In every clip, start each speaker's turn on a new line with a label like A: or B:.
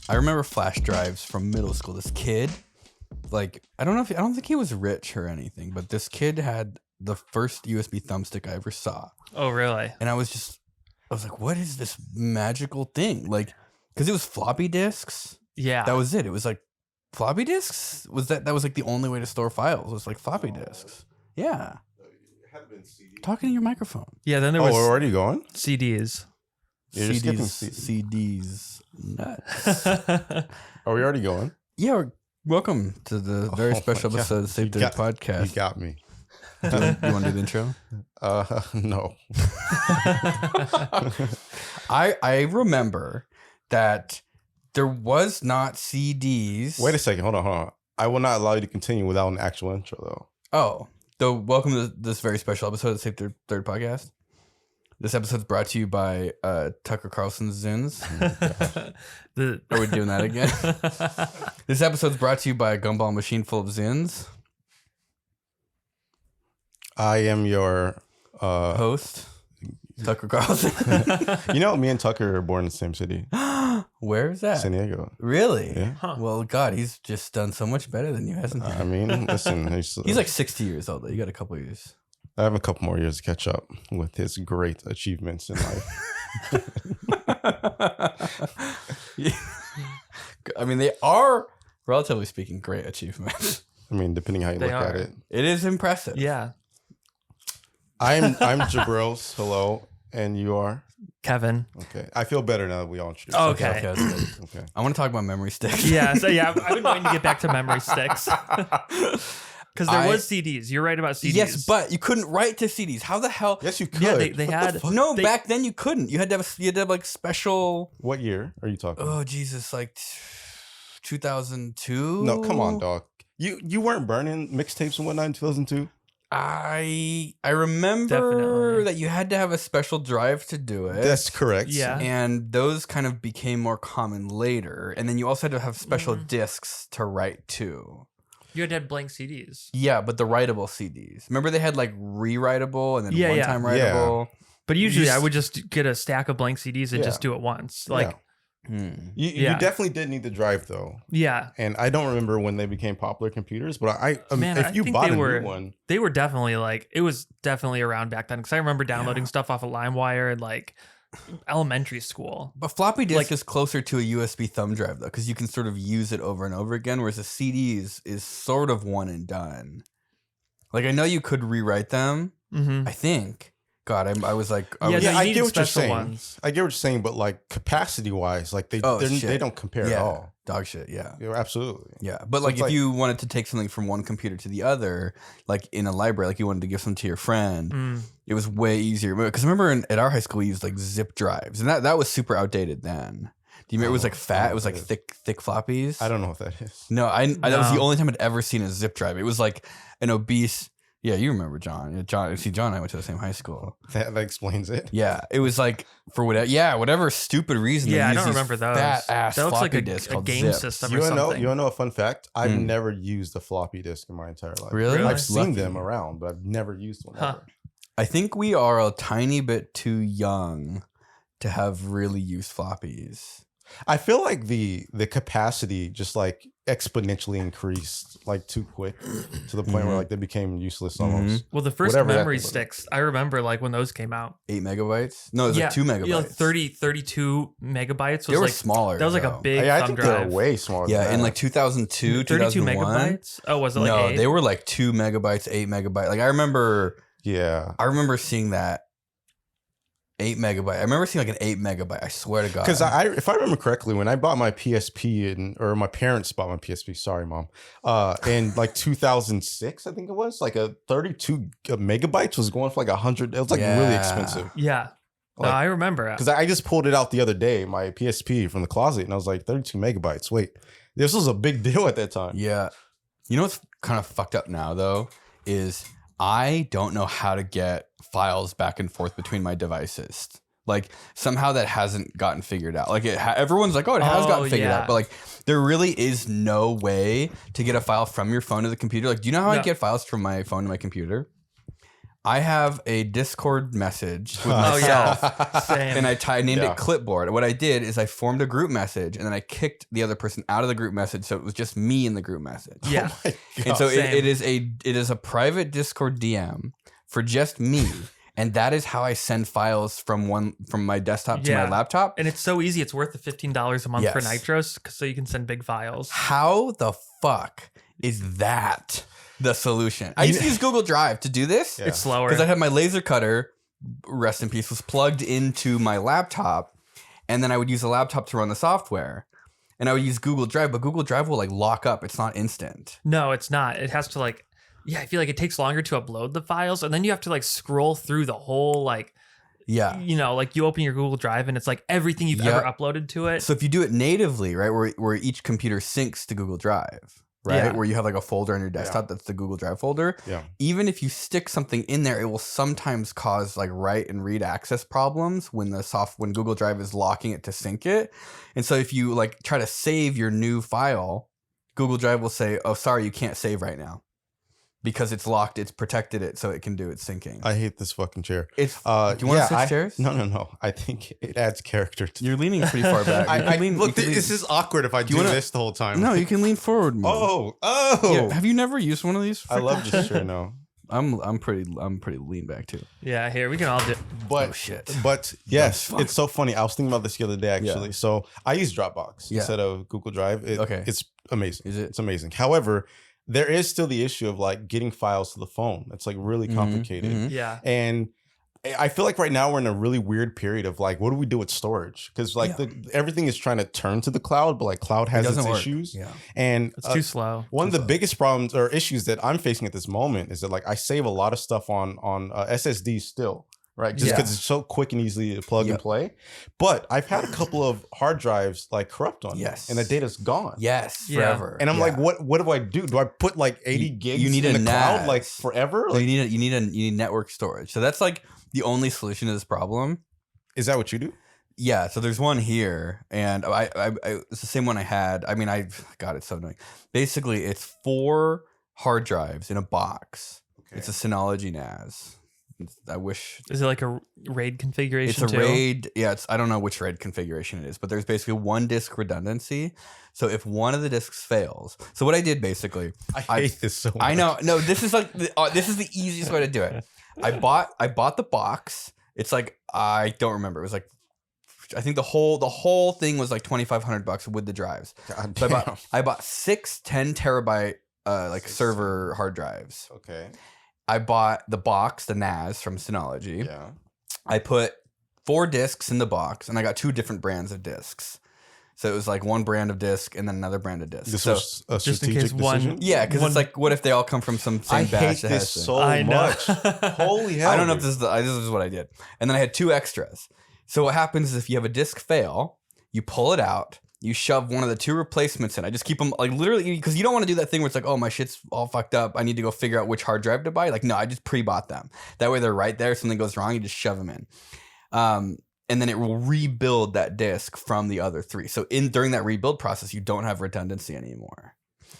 A: I remember flash drives from middle school. This kid, like, I don't think he was rich or anything, but this kid had the first USB thumbstick I ever saw.
B: Oh, really?
A: And I was like, what is this magical thing? Like, because it was floppy disks.
B: Yeah.
A: That was it. It was like floppy disks. That was like the only way to store files. It was like floppy disks. Yeah. Talking to your microphone.
B: Yeah. Then there was
C: we're already going?
B: CDs.
C: You're just skipping
A: CDs. Nuts.
C: Are we already going?
A: Yeah. Welcome to the very special episode of Save the Podcast.
C: You got me.
A: You want to do the intro?
C: No.
A: I remember that there was not CDs.
C: Wait a second. Hold on. I will not allow you to continue without an actual intro, though.
A: Oh, so welcome to this very special episode of the Save the Third Podcast. This episode is brought to you by Tucker Carlson's Zins. Are we doing that again? This episode is brought to you by a gumball machine full of Zins.
C: I am your
A: host, Tucker Carlson.
C: You know, me and Tucker are born in the same city.
A: Where is that?
C: San Diego.
A: Really?
C: Yeah.
B: Huh.
A: Well, God, he's just done so much better than you, hasn't he?
C: I mean, listen.
A: He's like 60 years old, though. You got a couple of years.
C: I have a couple more years to catch up with his great achievements in life.
A: I mean, they are, relatively speaking, great achievements.
C: I mean, depending how you look at it.
A: It is impressive.
B: Yeah.
C: I'm Jabril's. Hello. And you are?
B: Kevin.
C: Okay. I feel better now that we all introduced.
B: Oh,
A: Okay,
B: okay.
A: that's good.
C: Okay.
A: I want to talk about memory sticks.
B: Yeah. So yeah, I've been wanting to get back to memory sticks. Because there was CDs. You're right about CDs.
A: Yes, but you couldn't write to CDs. How the hell?
C: Yes, you could.
B: Yeah, they had.
A: No, back then you couldn't. You had to have like special.
C: What year are you talking?
A: Oh Jesus, like 2002.
C: No, come on, dog. You weren't burning mixtapes and whatnot in 2002.
A: I remember
B: Definitely.
A: that you had to have a special drive to do it.
C: That's correct.
B: Yeah.
A: And those kind of became more common later. And then you also had to have special discs to write to.
B: You had to have blank CDs.
A: Yeah, but the writable CDs. Remember they had like rewritable and then
B: Yeah,
A: one-time
C: yeah.
A: writable?
B: But usually I would just get a stack of blank CDs and just do it once. Like,
C: You definitely did need the drive though.
B: yeah.
C: And I don't remember when they became popular computers, but
B: Man,
C: if
B: I
C: you
B: think
C: bought
B: they
C: a
B: were-
C: new one,
B: They were definitely like, it was definitely around back then. Because I remember downloading stuff off of LimeWire and like elementary school.
A: But floppy disk
B: Like-
A: is closer to a USB thumb drive though, because you can sort of use it over and over again, whereas a CD is sort of one and done. Like I know you could rewrite them.
B: Mm-hmm.
A: I think. God, I was like,
B: Yeah,
A: was,
B: no, you
C: I
B: needed
C: get what you're
B: special
C: saying.
B: ones.
C: I get what you're saying, but like capacity wise, like they don't compare at all.
A: Dog shit. Yeah.
C: Yeah, absolutely.
A: Yeah, but
C: So
A: like
C: it's
A: if
C: like-
A: you wanted to take something from one computer to the other, like in a library, like you wanted to give something to your friend, it was way easier. Because remember at our high school we used like zip drives, and that was super outdated then. Do you remember it was like fat? It was like thick floppies.
C: I don't know what that is.
A: No, that was the
B: No.
A: only time I'd ever seen a zip drive. It was like an obese. Yeah, you remember John. John and I went to the same high school.
C: That explains it.
A: Yeah, it was like for whatever stupid reason.
B: Yeah,
A: they
B: I
A: used
B: don't
A: these
B: remember those.
A: Fat ass
B: That looks like
A: floppy
B: a
A: disk
B: a
A: called
B: game
A: Zip.
B: system
C: You
B: or
C: wanna know?
B: something.
C: You wanna know a fun fact? I've
A: Mm.
C: never used a floppy disk in my entire life.
A: Really?
C: I've seen
A: Lucky.
C: them around, but I've never used one.
B: Huh.
C: Ever.
A: I think we are a tiny bit too young to have really used floppies.
C: I feel like the capacity just like exponentially increased like too quick to the point where like they became useless almost.
B: Well, the first
C: Whatever that
B: memory
C: was.
B: sticks, I remember like when those came out.
A: 8 megabytes? No, it was like 2 megabytes.
B: Yeah, like 32 megabytes was
A: They were
B: like
A: smaller.
B: that was like a
A: though.
B: big
C: I
B: thumb
C: think
B: drive.
C: they're way smaller.
A: Yeah,
C: than
A: in
C: that.
A: like 2002,
B: 32
A: 2001.
B: megabytes? Oh, was it like
A: No,
B: 8?
A: they were like 2 megabytes, 8 megabytes. Like I remember seeing that 8 megabyte. I remember seeing like an 8 megabyte. I swear to God.
C: Because if I remember correctly, when I bought my PSP or my parents bought my PSP, sorry mom, in like 2006, I think it was like a 32 megabytes was going for like 100. It was like really expensive.
B: Yeah. No,
C: Like-
B: I remember.
C: Because I just pulled it out the other day, my PSP from the closet, and I was like 32 megabytes. Wait, this was a big deal at that time.
A: Yeah. You know what's kind of fucked up now though is I don't know how to get files back and forth between my devices. Like somehow that hasn't gotten figured out. Like everyone's like, oh, it has gotten figured out, but like there really is no way to get a file from your phone to the computer. Like, do you know how I get files from my phone to my computer? I have a Discord message with
B: Oh
A: myself.
B: yeah, same.
A: And I named
C: Yeah.
A: it Clipboard. What I did is I formed a group message and then I kicked the other person out of the group message, so it was just me in the group message.
B: Yeah.
C: Oh my God.
A: And so
B: Same.
A: it is a private Discord DM for just me, and that is how I send files from my desktop to
B: Yeah.
A: my laptop.
B: And it's so easy. It's worth the $15 a month for
A: Yes.
B: Nitros, so you can send big files.
A: How the fuck is that the solution? I used to use Google Drive to do this
C: Yeah.
B: It's slower.
A: because I had my laser cutter, rest in peace, was plugged into my laptop, and then I would use the laptop to run the software. And I would use Google Drive, but Google Drive will like lock up. It's not instant.
B: No, it's not. It has to like, yeah, I feel like it takes longer to upload the files, and then you have to like scroll through the whole like,
A: Yeah.
B: you know, like you open your Google Drive and it's like everything you've ever uploaded to it.
A: So if you do it natively, right, where each computer syncs to Google Drive, right,
B: Yeah.
A: where you have like a folder on your desktop that's the Google Drive folder.
C: Yeah.
A: Even if you stick something in there, it will sometimes cause like write and read access problems when when Google Drive is locking it to sync it. And so if you like try to save your new file, Google Drive will say, "Oh, sorry, you can't save right now." Because it's locked, it's protected it so it can do its syncing.
C: I hate this fucking chair.
A: Do you want to switch chairs?
C: No. I think it adds character to
A: You're leaning pretty far back. You can lean-
C: look,
A: you can lean-
C: this is awkward if I do
A: wanna-
C: this the whole time.
A: No, you can lean forward more.
C: Oh.
A: Yeah, have you never used one of these?
C: I love this chair now.
A: I'm pretty lean back too.
B: Yeah, here we can all do.
C: But
A: Oh, shit.
C: But yes,
A: That's
C: it's so funny. I was thinking about this the other day actually.
A: Yeah.
C: So I use Dropbox
A: Yeah.
C: instead of Google Drive.
A: Okay.
C: It's amazing.
A: Is it?
C: It's amazing. However, there is still the issue of like getting files to the phone. It's like really complicated.
A: mhm.
B: Yeah.
C: And I feel like right now we're in a really weird period of like, what do we do with storage? Because like everything is trying to turn to the cloud, but like cloud has its
A: doesn't work.
C: issues.
A: Yeah.
C: And
B: It's too slow.
C: one of the biggest problems or issues that I'm facing at this moment is that like I save a lot of stuff on SSD still, right? Just because it's so quick and easy to plug and play. But I've had a couple of hard drives like corrupt on me, and the data's gone.
A: Yes,
B: Yeah.
A: forever.
C: And I'm like, what do I do? Do I put like 80 gigs
A: you need
C: in
A: a
C: the cloud
A: NAS.
C: like forever?
A: No,
C: Like,
A: you need network storage. So that's like the only solution to this problem.
C: is that what you do?
A: Yeah, so there's one here, and I it's the same one I had. I mean, God, it's so annoying. Basically, it's 4 hard drives in a box.
C: Okay.
A: It's a Synology NAS. I wish
B: Is it like a RAID configuration?
A: it's a
B: too?
A: RAID. Yeah, I don't know which RAID configuration it is, but there's basically one disk redundancy. So if one of the disks fails, so what I did basically,
C: I hate this so much.
A: I know, no, this is like this is the easiest way to do it. I bought the box. It's like I don't remember. It was like I think the whole thing was like $2,500 with the drives.
C: God
A: So
C: damn.
A: I bought 6 10 terabyte like server hard drives.
C: Okay.
A: I bought the box, the NAS from Synology.
C: Yeah.
A: I put 4 discs in the box, and I got 2 different brands of discs. So it was like one brand of disc and then another brand of disc.
C: This
A: So
C: was a
B: just in
C: strategic
B: case one-
C: decision.
A: yeah, because it's like, what if they all come from some
C: I
A: same batch?
C: hate
A: that
C: this
A: has
C: so
B: I know.
C: much. Holy hell!
A: I don't know if
C: dude.
A: this is what I did. And then I had 2 extras. So what happens is if you have a disc fail, you pull it out, you shove one of the 2 replacements in. I just keep them like literally because you don't want to do that thing where it's like, oh, my shit's all fucked up. I need to go figure out which hard drive to buy. Like, no, I just pre-bought them. That way they're right there. If something goes wrong, you just shove them in. And then it will rebuild that disk from the other 3. So during that rebuild process, you don't have redundancy anymore.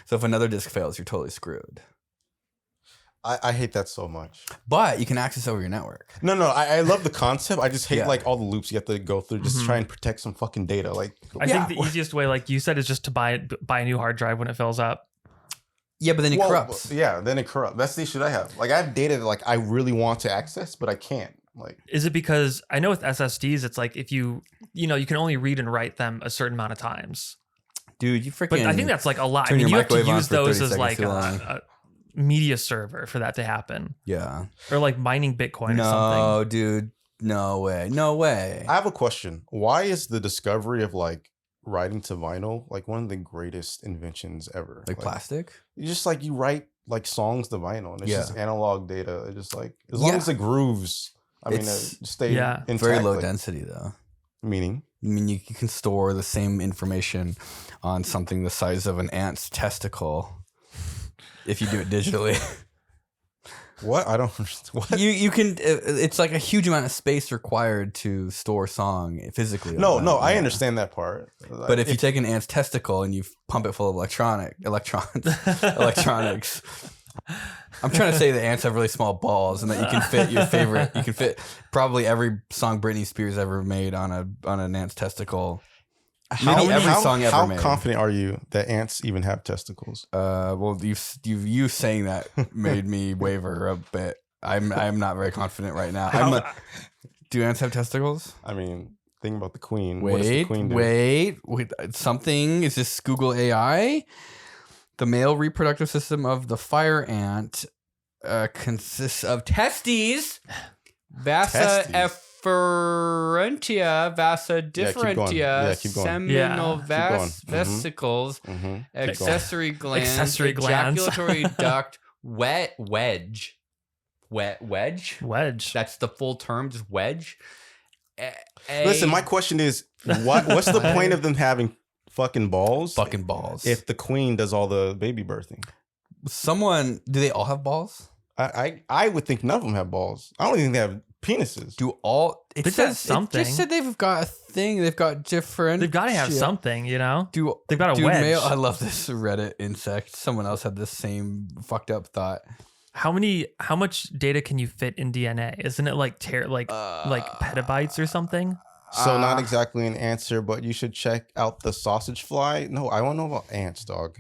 A: So if another disk fails, you're totally screwed.
C: I hate that so much.
A: But you can access over your network.
C: No, I love the concept. I just hate
A: Yeah.
C: like all the loops you have to go through just to try and protect some fucking data. Like,
B: I think the easiest way, like you said, is just to buy a new hard drive when it fills up.
A: Yeah, but then it
C: well,
A: corrupts.
C: Yeah, then it corrupts. That's the issue I have. Like, I have data that like I really want to access, but I can't. Like,
B: Is it because I know with SSDs, it's like if you can only read and write them a certain amount of times.
A: Dude, you freaking...
B: But I think that's like a lot. I
A: turn
B: mean,
A: your
B: you have to
A: microwave on
B: use
A: for
B: those
A: 30
B: as
A: seconds
B: like
A: too long.
B: a media server for that to happen,
A: Yeah.
B: or like mining Bitcoin or something.
A: No, dude. No way. No way.
C: I have a question. Why is the discovery of like writing to vinyl like one of the greatest inventions ever?
A: Like plastic?
C: You just like you write like songs to vinyl and it's
A: Yeah.
C: just analog data. It's just like as long as the grooves, stay intact.
A: Very low
C: like,
A: density, though.
C: Meaning,
A: I mean, you can store the same information on something the size of an ant's testicle if you do it digitally.
C: what? I don't understand. What?
A: you can. It's like a huge amount of space required to store song physically.
C: No,
A: on that.
C: I
A: Yeah.
C: understand that part.
A: But if you take an ant's testicle and you pump it full of electronics, I'm trying to say that ants have really small balls and that you can fit your favorite. You can fit probably every song Britney Spears ever made on an ant's testicle. Maybe every song ever made.
C: How confident are you that ants even have testicles?
A: Well, you saying that made me waver a bit. I'm not very confident right now. Do ants have testicles?
C: I mean, think about the queen.
A: Wait,
C: what does the queen do?
A: wait. Something is this Google AI? The male reproductive system of the fire ant consists of testes, vasa efferentia, vasa differentia, seminal vesicles, accessory glands, ejaculatory duct, wedge. That's the full term, just wedge.
C: Listen, my question is, what's the point of them having fucking balls?
A: Fucking balls.
C: If the queen does all the baby birthing.
A: Do they all have balls?
C: I would think none of them have balls. I don't even think they have penises.
B: It says something.
A: It just said they've got a thing. They've got different.
B: They've got to have something, you know? They've got a wedge.
A: I love this Reddit insect. Someone else had this same fucked up thought.
B: How much data can you fit in DNA? Isn't it like petabytes or something?
C: So not exactly an answer, but you should check out the sausage fly. No, I want to know about ants, dog.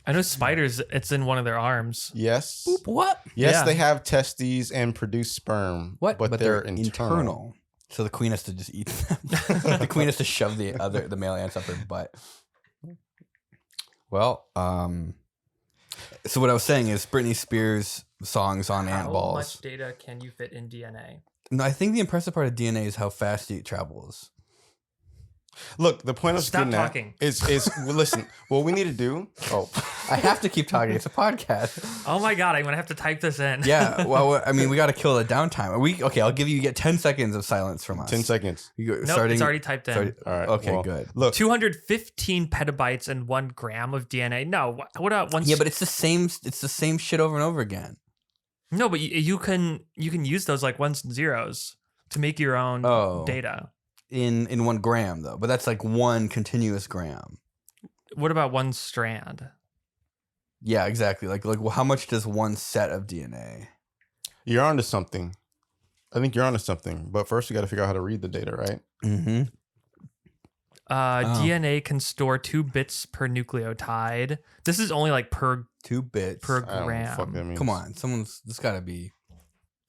B: I know spiders, it's in one of their arms.
C: Yes.
A: Boop, what?
C: Yes,
B: Yeah.
C: they have testes and produce sperm.
A: What?
C: But they're internal.
A: So the queen has to just eat them. The queen has to shove the male ants up her butt. Well, so what I was saying is Britney Spears songs on ant balls.
B: How much data can you fit in DNA?
A: No, I think the impressive part of DNA is how fast it travels.
C: Look, the point of
B: Stop talking.
C: is listen, what we need to do. Oh,
A: I have to keep talking. It's a podcast.
B: Oh my God, I'm going to have to type this in.
A: Yeah. Well, I mean, we got to kill the downtime. Okay, I'll give you 10 seconds of silence from us.
C: 10 seconds.
B: It's already typed in.
C: All right.
A: Okay,
C: well,
A: good.
C: Look,
B: 215 petabytes and 1 gram of DNA. No, what about one?
A: Yeah, but it's the same shit over and over again.
B: No, but you can use those like ones and zeros to make your own data.
A: In 1 gram though, but that's like 1 continuous gram.
B: What about 1 strand?
A: Yeah, exactly. Like how much does 1 set of DNA?
C: you're onto something. I think you're onto something. But first, you got to figure out how to read the data, right?
A: Mm-hmm.
B: DNA can store 2 bits per nucleotide. This is only like per
A: 2 bits
B: per
C: I don't know what the
B: gram.
C: fuck that means.
A: Come on, this got to be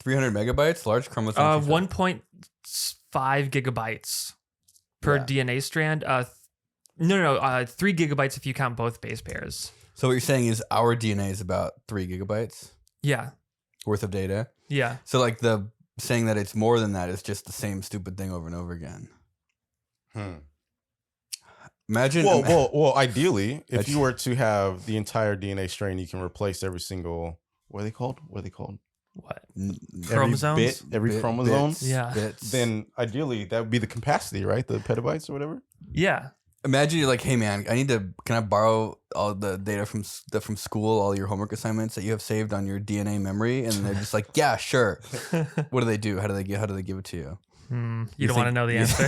A: 300 megabytes, large chromosome.
B: 1.5 gigabytes per DNA strand. 3 gigabytes if you count both base pairs.
A: So what you're saying is our DNA is about 3 gigabytes
B: Yeah.
A: worth of data.
B: Yeah.
A: So like the saying that it's more than that is just the same stupid thing over and over again. Imagine.
C: Well, ideally, if you were to have the entire DNA strain, you can replace every single. What are they called?
B: What?
C: Every
B: Chromosomes?
C: every chromosome.
A: Bits,
B: Yeah.
A: Bits.
C: Then ideally, that would be the capacity, right? The petabytes or whatever.
B: Yeah.
A: Imagine you're like, hey man, can I borrow all the data from school, all your homework assignments that you have saved on your DNA memory? And they're just like, yeah, sure. What do they do? How do they give it to you?
B: You don't want to know the answer.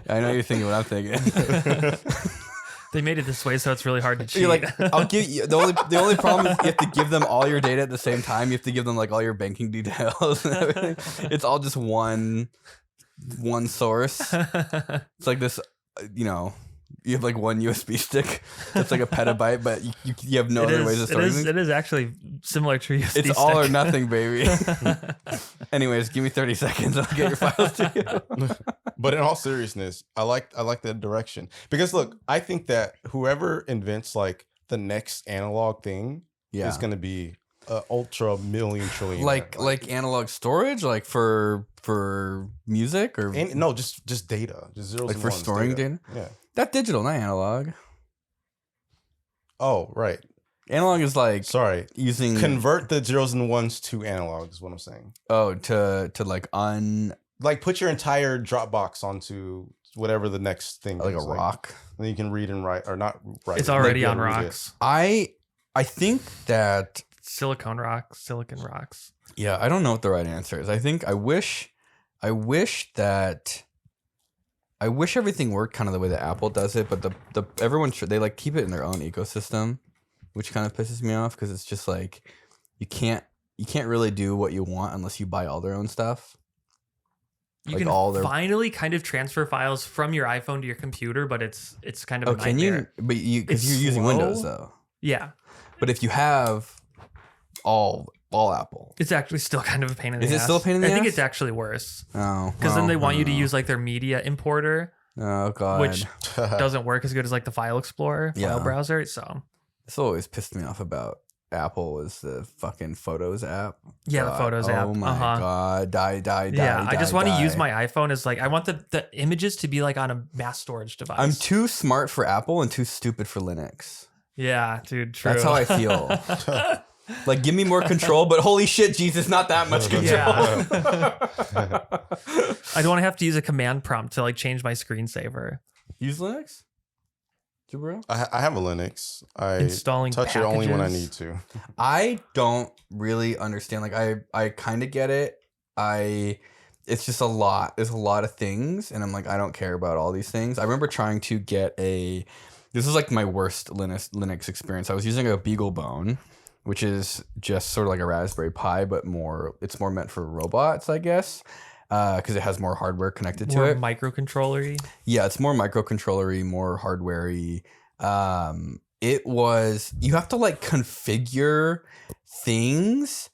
A: I know you're thinking what I'm thinking.
B: They made it this way, so it's really hard to cheat.
A: You're like, I'll give you the only problem is you have to give them all your data at the same time. You have to give them like all your banking details and everything. It's all just one source. It's like this, you have like 1 USB stick that's like a petabyte, but you have no other ways of storing things.
B: It is actually similar to USB
A: It's
B: stick.
A: all or nothing, baby. Anyways, give me 30 seconds and I'll get your files to you.
C: But in all seriousness, I like that direction because look, I think that whoever invents like the next analog thing is going to be ultra million trillion.
A: Like analog storage, like for music or
C: no, just data, just zeros
A: like
C: and
A: for
C: ones
A: storing data.
C: Yeah.
A: That's digital, not analog.
C: Oh, right.
A: Analog is like
C: Sorry.
A: using
C: Convert the zeros and ones to analog is what I'm saying.
A: Oh, to like
C: like put your entire Dropbox onto whatever the next thing
A: like
C: is.
A: a rock.
C: Then you can read and write or not write.
B: It's already
C: Like,
B: on
C: read it.
B: rocks.
A: I think that
B: Silicon rocks.
A: yeah, I don't know what the right answer is. I wish everything worked kind of the way that Apple does it, but everyone should they like keep it in their own ecosystem. which kind of pisses me off because it's just like you can't really do what you want unless you buy all their own stuff.
B: You
A: Like
B: can
A: all their
B: finally kind of transfer files from your iPhone to your computer, but it's kind of a
A: can
B: nightmare.
A: you? But because
B: It's
A: you're using
B: slow.
A: Windows though.
B: Yeah,
A: But if you have all Apple,
B: it's actually still kind of a pain in the ass.
A: Is it still a pain in the
B: I think
A: ass?
B: it's actually worse
A: oh,
B: because then
A: well,
B: they
A: I
B: want you
A: don't
B: to
A: know.
B: use like their media importer,
A: Oh god,
B: which doesn't work as good as like the File Explorer file
A: Yeah.
B: browser. So
A: this always pissed me off about Apple was the fucking Photos app.
B: yeah, the
A: God,
B: Photos app.
A: Oh my god, die.
B: Yeah, I just want to use
A: die.
B: my iPhone as like I want the images to be like on a mass storage device.
A: I'm too smart for Apple and too stupid for Linux.
B: Yeah, dude. True.
A: That's how I feel. Like, give me more control, but holy shit, Jesus, not that much control.
B: Yeah. I don't want to have to use a command prompt to like change my screensaver.
A: Use Linux, Jabril?
C: I have a Linux. I
B: Installing
C: touch it only when I
B: packages.
C: need to.
A: I don't really understand. Like, I kind of get it. It's just a lot. There's a lot of things, and I'm like, I don't care about all these things. I remember trying to get this is like my worst Linux experience. I was using a BeagleBone, which is just sort of like a Raspberry Pi, but it's more meant for robots, I guess, because it has more hardware connected to
B: More
A: it.
B: microcontroller-y.
A: Yeah, it's more microcontroller-y, more hardware-y. You have to like configure things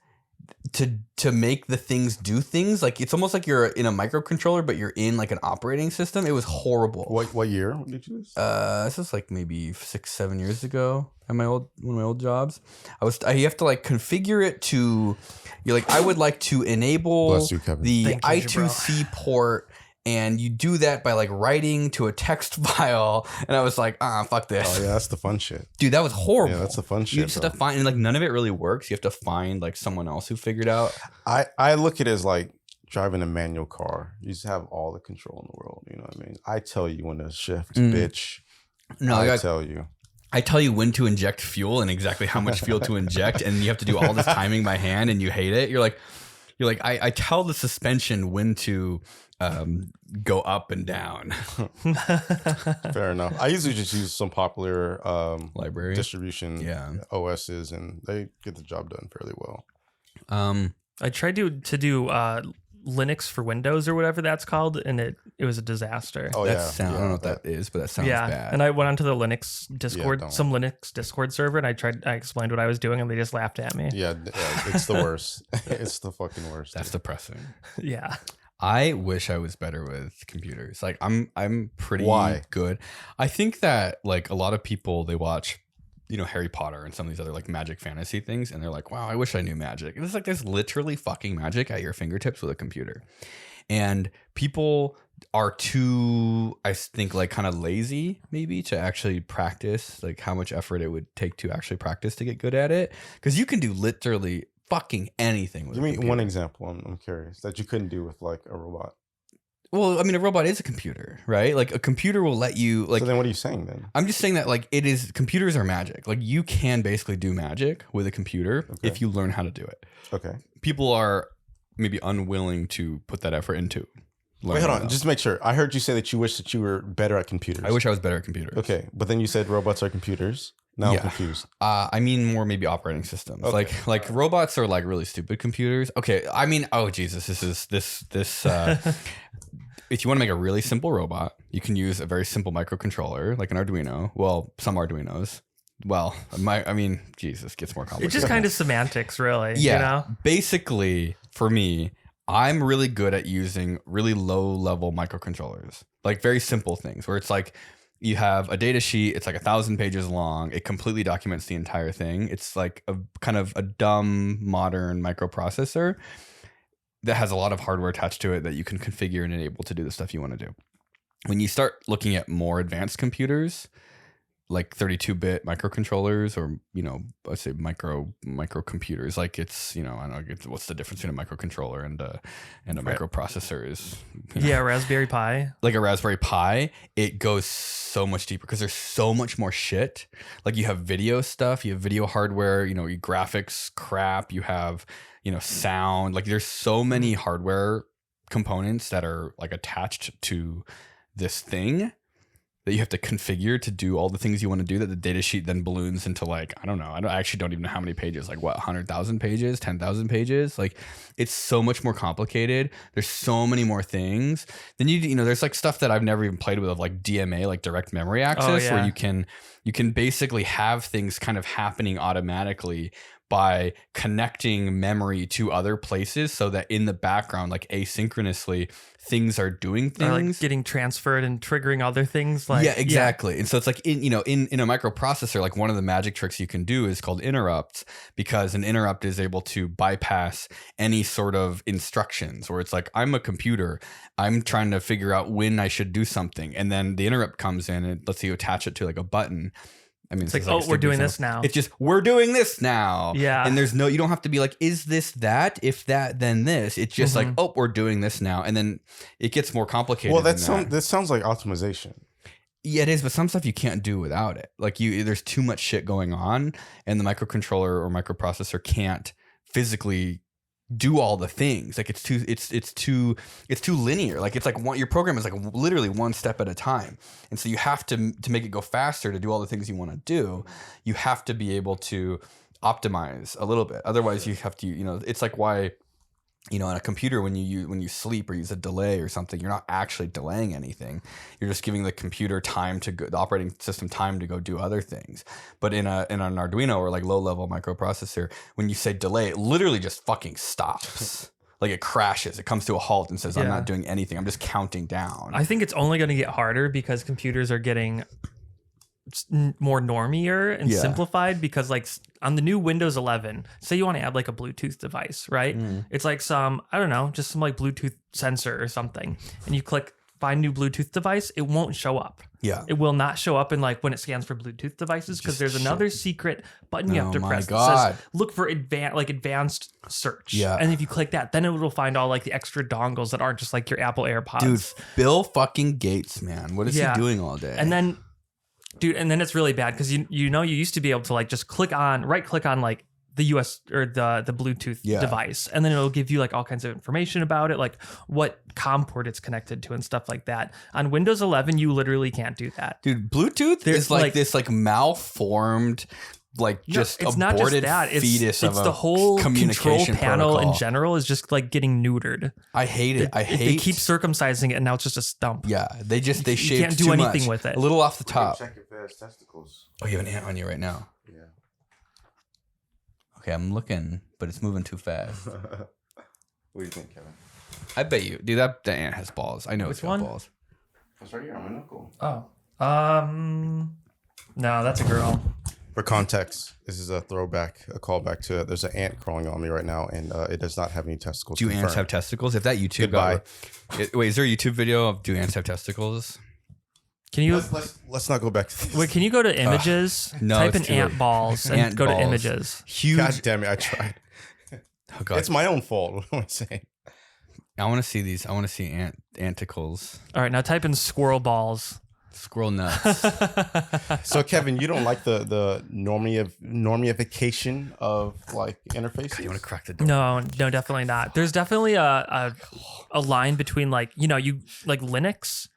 A: to make the things do things. Like it's almost like you're in a microcontroller, but you're in like an operating system. It was horrible.
C: What year did you do this?
A: This was like maybe 6-7 years ago at one of my old jobs. You have to like configure it to, you're like, I would like to enable
C: Bless you, Kevin.
A: the
B: Thank you,
A: I2C port, and you do that by like writing to a text file. And I was like, fuck this.
C: Oh yeah, that's the fun shit.
A: Dude, that was horrible.
C: Yeah, that's the fun
A: You
C: shit.
A: just have
C: bro.
A: to find, and like none of it really works. You have to find like someone else who figured out.
C: I look at it as like driving a manual car. You just have all the control in the world. You know what I mean? I tell you when to shift, bitch.
A: No,
C: I tell you.
A: I tell you when to inject fuel and exactly how much fuel to inject, and you have to do all this timing by hand, and you hate it. You're like, I tell the suspension when to go up and down.
C: Fair enough. I usually just use some popular
A: Library
C: distribution
A: Yeah.
C: OSs, and they get the job done fairly well.
B: I tried to do Linux for Windows or whatever that's called, and it was a disaster.
C: Oh
A: I
C: yeah,
A: don't know what that is, but that sounds bad.
B: And I went onto the Linux Discord,
C: don't.
B: some Linux Discord server, and I explained what I was doing, and they just laughed at me.
C: yeah, it's the worst. It's the fucking worst.
A: That's depressing.
B: Yeah.
A: I wish I was better with computers. Like I'm pretty
C: Why?
A: good. I think that like a lot of people, they watch, Harry Potter and some of these other like magic fantasy things, and they're like, wow, I wish I knew magic. And it's like there's literally fucking magic at your fingertips with a computer. And people are too, I think, like kind of lazy maybe to actually practice, like how much effort it would take to actually practice to get good at it. Because you can do literally fucking anything with
C: Give
A: a
C: me
A: computer.
C: one example. I'm curious that you couldn't do with like a robot.
A: Well, I mean, a robot is a computer, right? Like a computer will let you like.
C: So then, what are you saying then?
A: I'm just saying that like computers are magic. Like you can basically do magic with a computer if you learn how to do it.
C: Okay.
A: People are maybe unwilling to put that effort into.
C: Wait, hold on.
A: that.
C: Just to make sure. I heard you say that you wish that you were better at computers.
A: I wish I was better at computers.
C: Okay, but then you said robots are computers. Now
A: Yeah.
C: I'm confused.
A: I mean more maybe operating systems.
C: Okay.
A: Like robots are like really stupid computers. Okay. I mean, oh Jesus, this if you want to make a really simple robot, you can use a very simple microcontroller like an Arduino. Well, some Arduinos. Well, Jesus, gets more
B: It's
A: complicated.
B: just kind of semantics, really.
A: Yeah.
B: You know?
A: Basically, for me, I'm really good at using really low level microcontrollers, like very simple things where it's like you have a data sheet. It's like 1,000 pages long. It completely documents the entire thing. It's like a kind of a dumb modern microprocessor that has a lot of hardware attached to it that you can configure and enable to do the stuff you want to do. When you start looking at more advanced computers, like 32-bit microcontrollers, or let's say microcomputers, like it's I don't know what's the difference between a microcontroller and a microprocessor is.
B: Yeah, Raspberry Pi.
A: Like a Raspberry Pi, it goes so much deeper because there's so much more shit. Like you have video stuff, you have video hardware, your graphics crap, you have sound. Like there's so many hardware components that are like attached to this thing that you have to configure to do all the things you want to do, that the data sheet then balloons into like, I don't know. I actually don't even know how many pages, like what, 100,000 pages, 10,000 pages. Like it's so much more complicated. There's so many more things. Then you know, there's like stuff that I've never even played with, of like DMA, like direct memory access, where you can basically have things kind of happening automatically by connecting memory to other places, so that in the background, like asynchronously, things are doing things,
B: or like getting transferred and triggering other things. Like,
A: yeah, exactly. And so it's like in a microprocessor, like one of the magic tricks you can do is called interrupts, because an interrupt is able to bypass any sort of instructions, where it's like, I'm a computer, I'm trying to figure out when I should do something, and then the interrupt comes in and let's say you attach it to like a button. I mean,
B: it's like, oh, we're doing this now.
A: It's just, we're doing this now.
B: Yeah.
A: And there's no, you don't have to be like, is this that? If that, then this. It's just like, oh, we're doing this now. And then it gets more complicated.
C: Well, that sounds like optimization.
A: Yeah, it is. But some stuff you can't do without it. Like there's too much shit going on, and the microcontroller or microprocessor can't physically do all the things. Like it's too linear. Like it's like your program is like literally one step at a time, and so you have to make it go faster to do all the things you want to do. You have to be able to optimize a little bit. Otherwise, you have to, it's like why, on a computer, when you sleep or use a delay or something, you're not actually delaying anything. You're just giving the computer time to go, the operating system time to go do other things. But in an Arduino or like low level microprocessor, when you say delay, it literally just fucking stops. Like it crashes. It comes to a halt and says, I'm not doing anything. I'm just counting down.
B: I think it's only going to get harder because computers are getting more normier and simplified, because like on the new Windows 11, say you want to add like a Bluetooth device, right? It's like some, I don't know, just some like Bluetooth sensor or something, and you click find new Bluetooth device, it won't show up.
A: Yeah.
B: It will not show up in like when it scans for Bluetooth devices, because there's another secret button you have to press that says look for advanced search.
A: Yeah.
B: And if you click that, then it will find all like the extra dongles that aren't just like your Apple AirPods.
A: Dude, Bill fucking Gates, man. What is he doing all day?
B: And then it's really bad, because you used to be able to like just right click on like the US or the Bluetooth device, and then it'll give you like all kinds of information about it, like what COM port it's connected to and stuff like that. On Windows 11, you literally can't do that.
A: Dude, Bluetooth is like this like malformed, like just
B: it's
A: aborted
B: not just that.
A: fetus of
B: it's the whole control panel
A: protocol
B: in general is just like getting neutered.
A: I hate it.
B: They keep circumcising it, and now it's just a stump.
A: Yeah, they shaved
B: you can't do anything with it.
A: A little off the top.
C: Check if it has testicles.
A: Oh, you have an ant on you right now.
C: Yeah.
A: Okay, I'm looking, but it's moving too fast.
C: What do you think, Kevin?
A: I bet you, dude. That ant has balls. I know it's got balls.
C: That's right here on my knuckle.
B: Oh, no, that's a girl.
C: For context, this is a callback to there's an ant crawling on me right now, and it does not have any testicles.
A: Do ants have testicles? If that YouTube wait, is there a YouTube video of do ants have testicles?
B: Can you
C: let's not go back to this.
B: wait? Can you go to images?
A: No,
B: type in ant balls and go to images.
A: Huge.
C: God damn it! I tried.
A: Oh God.
C: It's my own fault. What am I saying?
A: I want to see these. I want to see anticles.
B: All right, now type in squirrel balls.
A: Squirrel nuts.
C: So Kevin, you don't like the normification of like interfaces?
A: God, you want to crack the door?
B: No, definitely not. There's definitely a line between like, you like Linux,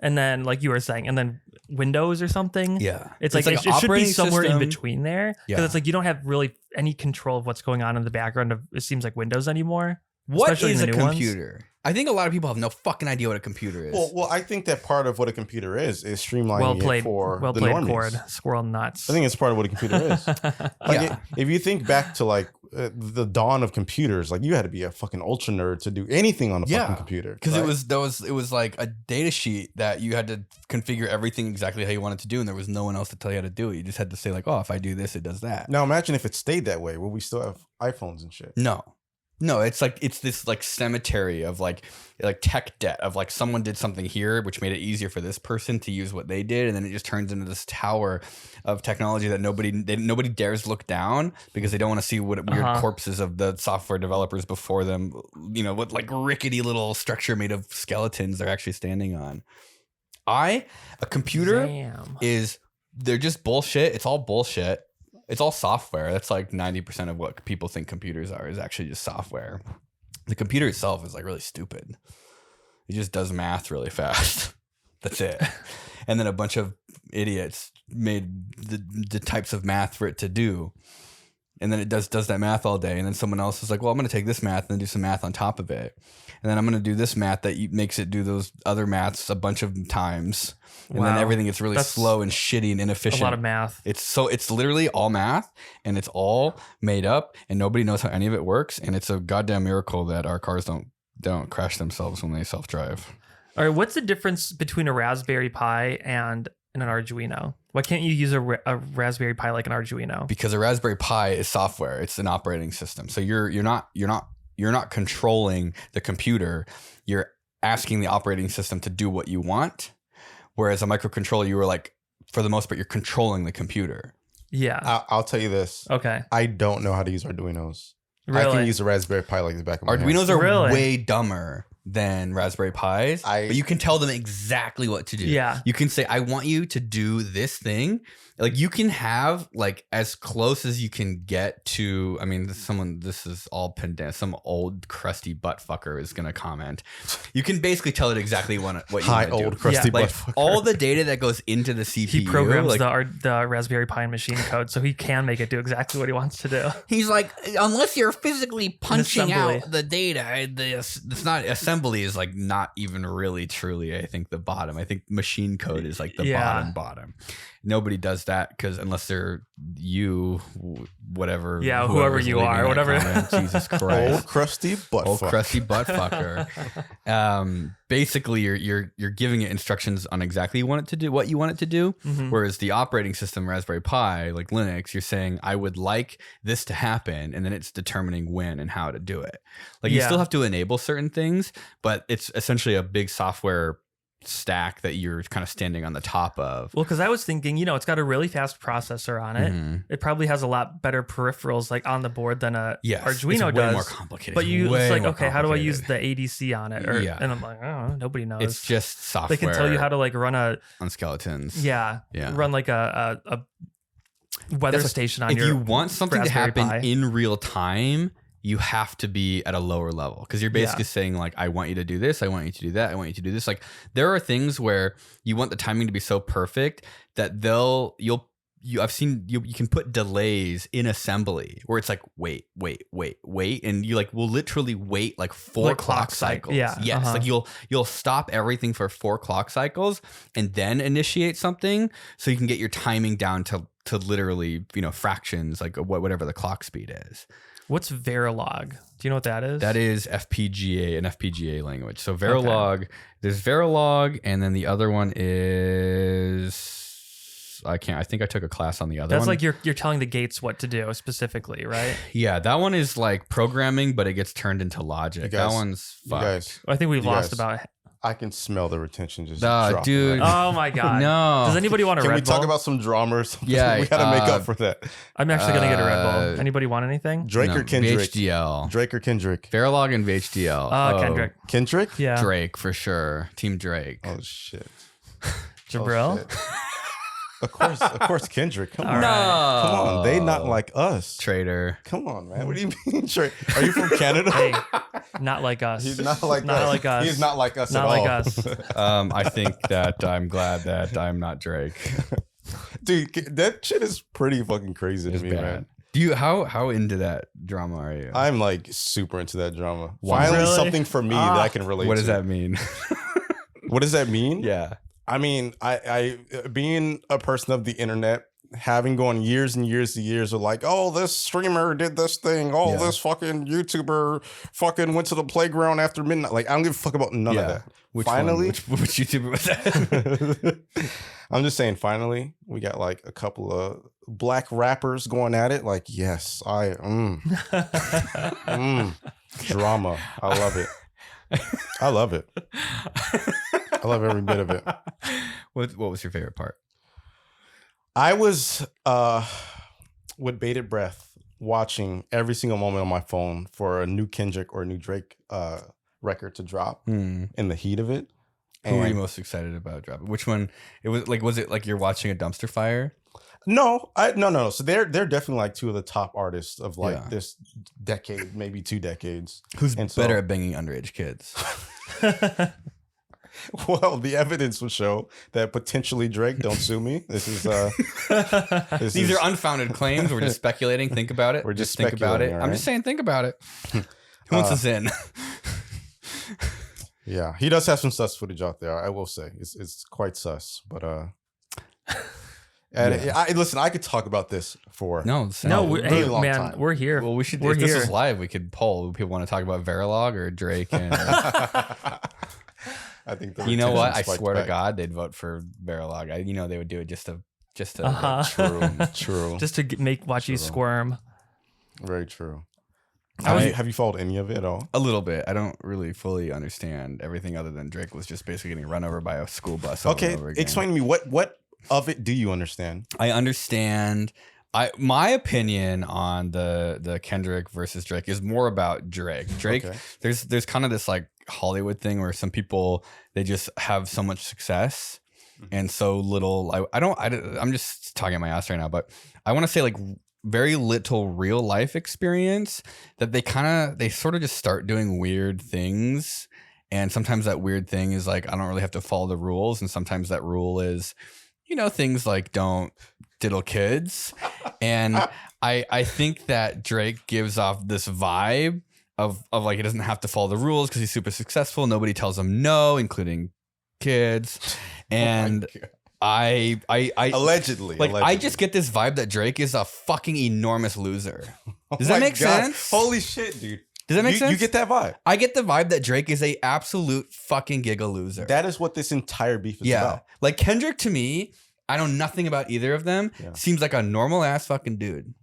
B: and then like you were saying, and then Windows or something.
A: Yeah.
B: It's like it should be somewhere in between there.
A: Yeah.
B: Because it's like you don't have really any control of what's going on in the background of, it seems like, Windows anymore.
A: What is a computer? I think a lot of people have no fucking idea what a computer is.
C: Well, I think that part of what a computer is streamlining it for the normies.
B: Cord, squirrel nuts.
C: I think it's part of what a computer is. If you think back to like the dawn of computers, like you had to be a fucking ultra nerd to do anything on a fucking computer.
A: Because it was like a data sheet that you had to configure everything exactly how you wanted to do, and there was no one else to tell you how to do it. You just had to say like, oh, if I do this, it does that.
C: Now imagine if it stayed that way. Will we still have iPhones and shit?
A: No, it's this like cemetery of like tech debt of like someone did something here which made it easier for this person to use what they did, and then it just turns into this tower of technology that nobody dares look down because they don't want to see what weird corpses of the software developers before them, what like rickety little structure made of skeletons they're actually standing on. A computer they're just bullshit. It's all bullshit. It's all software. That's like 90% of what people think computers are is actually just software. The computer itself is like really stupid. It just does math really fast. That's it. and then a bunch of idiots made the types of math for it to do. And then it does that math all day. And then someone else is like, well, I'm going to take this math and then do some math on top of it. And then I'm going to do this math that makes it do those other maths a bunch of times. And then everything gets really slow and shitty and inefficient.
B: A lot of math.
A: It's literally all math, and it's all made up, and nobody knows how any of it works. And it's a goddamn miracle that our cars don't crash themselves when they self-drive.
B: All right. What's the difference between a Raspberry Pi and an Arduino? Why can't you use a Raspberry Pi like an Arduino?
A: Because a Raspberry Pi is software. It's an operating system. So you're not controlling the computer. You're asking the operating system to do what you want. Whereas a microcontroller, you were like, for the most part, you're controlling the computer.
B: Yeah.
C: I'll tell you this.
B: Okay.
C: I don't know how to use Arduinos.
B: Really?
C: I can use a Raspberry Pi like the back of my hand.
A: Arduinos are way dumber than Raspberry Pis, but you can tell them exactly what to do.
B: Yeah.
A: You can say, I want you to do this thing. Like you can have like as close as you can get to, I mean, this is all pendant. Some old crusty butt fucker is going to comment. You can basically tell it exactly what you want to do.
C: Old crusty butt fucker.
A: All the data that goes into the CPU.
B: He programs the Raspberry Pi machine code, so he can make it do exactly what he wants to do.
A: He's like, unless you're physically punching out the data, it's not assembly is like not even really truly, I think, the bottom. I think machine code is like the bottom. Nobody does that because unless they're whatever.
B: Yeah, whoever you are, whatever.
A: Jesus Christ.
C: Old crusty butt fucker.
A: Crusty butt fucker. Basically, you're giving it instructions on exactly what you want it to do.
B: Mm-hmm.
A: Whereas the operating system, Raspberry Pi, like Linux, you're saying, I would like this to happen. And then it's determining when and how to do it. Like you still have to enable certain things, but it's essentially a big software stack that you're kind of standing on the top of.
B: Well, because I was thinking, it's got a really fast processor on it.
A: Mm-hmm.
B: It probably has a lot better peripherals like on the board than a Arduino
A: it's
B: does.
A: Way more complicated.
B: But it's like, okay, how do I use the ADC on it? And I'm like, oh, nobody knows.
A: It's just software.
B: They can tell you how to like run on
A: skeletons.
B: Yeah. Run like a weather station on your.
A: If you want something
B: Raspberry
A: to happen
B: Pi.
A: in real time, you have to be at a lower level because you're basically saying like, I want you to do this. I want you to do that. I want you to do this. Like there are things where you want the timing to be so perfect that I've seen you can put delays in assembly where it's like, wait. And you like will literally wait like 4 clock cycles.
B: Yeah.
A: Yes. Like you'll stop everything for 4 clock cycles and then initiate something so you can get your timing down to literally, fractions, like whatever the clock speed is.
B: What's Verilog? Do you know what that is?
A: That is FPGA, an FPGA language. So Verilog, there's Verilog, and then the other one is I think I took a class on the other one.
B: That's like you're telling the gates what to do specifically, right?
A: Yeah, that one is like programming, but it gets turned into logic. That one's fucked.
B: I think we've lost about.
C: I can smell the retention just dropping.
A: Dude.
B: Oh my god.
A: No.
B: Does anybody want a Red Bull?
C: Can we talk about some drama or something?
A: Yeah.
C: We gotta make up for that.
B: I'm actually gonna get a Red Bull. Anybody want anything?
C: Drake or Kendrick?
A: VHDL.
C: Drake or Kendrick?
A: Verilog and VHDL.
B: Kendrick.
C: Kendrick?
B: Yeah.
A: Drake for sure. Team Drake.
C: Oh shit.
B: Jabril?
C: Oh, shit. Of course, Kendrick. Come on.
B: All right.
C: Come on. They not like us.
A: Traitor.
C: Come on, man. What do you mean, Trey? Are you from Canada?
B: Hey, not like us.
C: He's not like
B: not
C: us.
B: Like us.
C: He's not like us
B: not
C: at
B: like
C: all.
B: us.
A: I think that I'm glad that I'm not Drake.
C: Dude, that shit is pretty fucking crazy to me, man.
A: Do you how into that drama are you?
C: I'm like super into that drama.
A: Wow.
C: Finally,
B: Really?
C: something for me that I can relate to.
A: What does that mean?
C: What does that mean?
A: Yeah.
C: I mean, I being a person of the internet, having gone years and years and years of like, oh, this streamer did this thing. Oh, this fucking YouTuber fucking went to the playground after midnight. Like, I don't give a fuck about none of that. Finally,
A: which YouTuber was that?
C: I'm just saying, finally, we got like a couple of black rappers going at it. Like, yes, drama. I love it. I love it. I love every bit of it.
A: What was your favorite part?
C: I was with bated breath watching every single moment on my phone for a new Kendrick or a new Drake record to drop in the heat of it.
A: Who were you most excited about dropping? Which one? Was it like you're watching a dumpster fire?
C: No. So they're definitely like two of the top artists of like this decade, maybe 2 decades.
A: Who's better at banging underage kids?
C: Well, the evidence will show that potentially Drake. Don't sue me. This is
A: These are unfounded claims. We're just speculating. Think about it.
C: We're just
A: think about it.
C: speculating,
A: I'm just saying, think about it. Who wants us in?
C: Yeah, he does have some sus footage out there. I will say it's quite sus, but and listen, I could talk about this for
A: No,
C: really long
B: man,
C: time.
B: we're here.
A: Well, we should.
B: We're
A: If this
B: here.
A: was live, we could poll. Do people want to talk about Verilog or Drake? And
C: I think
A: you know what? I
C: retention spiked
A: swear to
C: back.
A: God, they'd vote for Verilog. They would do it just to.
C: True.
B: Just to watch you squirm.
C: Very true.
A: I-
C: Have you followed any of it at all?
A: A little bit. I don't really fully understand everything other than Drake was just basically getting run over by a school bus. Over
C: Okay,
A: and over again.
C: explain to me what of it do you understand?
A: I understand. My opinion on the Kendrick versus Drake is more about Drake. Drake,
C: Okay.
A: there's kind of this like Hollywood thing where some people they just have so much success and so little. I'm just talking my ass right now, but I want to say like very little real life experience that they sort of just start doing weird things, and sometimes that weird thing is like I don't really have to follow the rules, and sometimes that rule is things like don't diddle kids. And I think that Drake gives off this vibe of like he doesn't have to follow the rules because he's super successful. Nobody tells him no, including kids. And I
C: Allegedly.
A: I just get this vibe that Drake is a fucking enormous loser. Does
C: Oh
A: that
C: my
A: make
C: God.
A: sense?
C: Holy shit, dude.
A: Does that make sense?
C: You get that vibe.
A: I get the vibe that Drake is a absolute fucking giga loser.
C: That is what this entire beef is about.
A: Like Kendrick to me, I know nothing about either of them.
C: Yeah.
A: Seems like a normal ass fucking dude.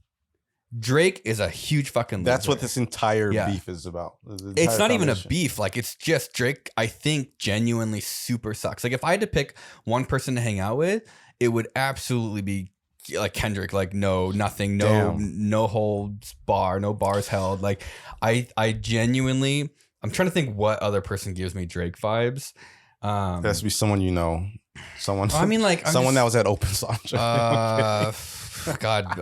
A: Drake is a huge fucking loser.
C: That's what this entire beef is about.
A: It's not even a beef. Like it's just Drake, I think, genuinely super sucks. Like if I had to pick one person to hang out with, it would absolutely be like Kendrick. Like nothing, no holds bar, no bars held. Like I genuinely, I'm trying to think what other person gives me Drake vibes.
C: It has to be someone you know. Someone.
A: I mean, like
C: someone that was at Open Sonja.
A: God.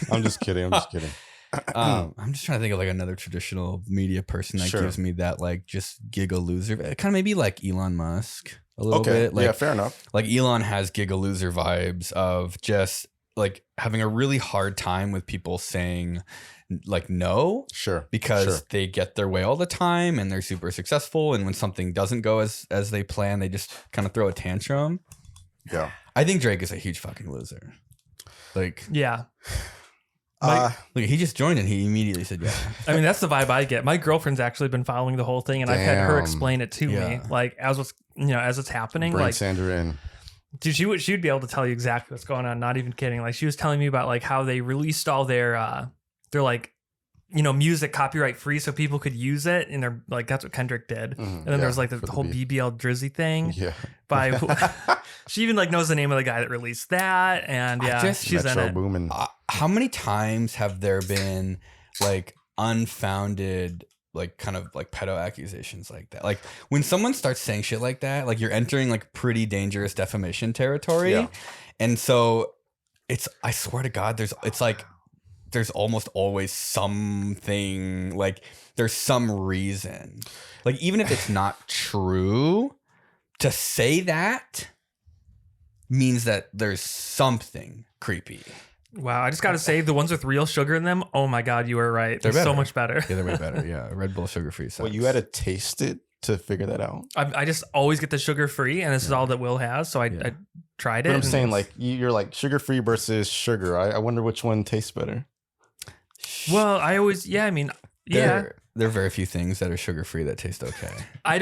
C: I'm just kidding.
A: I'm just trying to think of like another traditional media person that gives me that like just giga loser. Kind of maybe like Elon Musk a little bit. Like,
C: yeah, fair enough.
A: Like Elon has giga loser vibes of just like having a really hard time with people saying like no, because they get their way all the time and they're super successful, and when something doesn't go as they plan, they just kind of throw a tantrum.
C: Yeah,
A: I think Drake is a huge fucking loser. Like,
B: yeah.
A: Look, he just joined and he immediately said yeah.
B: I mean, that's the vibe I get. My girlfriend's actually been following the whole thing, and I've had her explain it to me, like as it's happening.
C: Bring
B: like
C: Sandra in.
B: Dude, she would be able to tell you exactly what's going on. Not even kidding. Like she was telling me about like how they released all their like music copyright free so people could use it, and they're like that's what Kendrick did. And then there was like the whole BBL Drizzy thing.
C: Yeah.
B: By she even like knows the name of the guy that released that, and she's
C: Metro
B: in it.
C: Boomin.
A: How many times have there been like unfounded like kind of like pedo accusations like that? Like when someone starts saying shit like that, like you're entering like pretty dangerous defamation territory.
C: Yeah.
A: And so I swear to God, there's almost always something, like there's some reason, like even if it's not true, to say that means that there's something creepy.
B: Wow, I just got to say, the ones with real sugar in them, oh my God, you were right. They're so much better.
A: Yeah, they're way better. Yeah, Red Bull sugar free.
C: Well, you had to taste it to figure that out.
B: I just always get the sugar free, and this is all that Will has, so I tried it.
C: But I'm saying like you're like sugar free versus sugar. I wonder which one tastes better.
B: Well, I always
A: There are very few things that are sugar free that taste okay.
B: I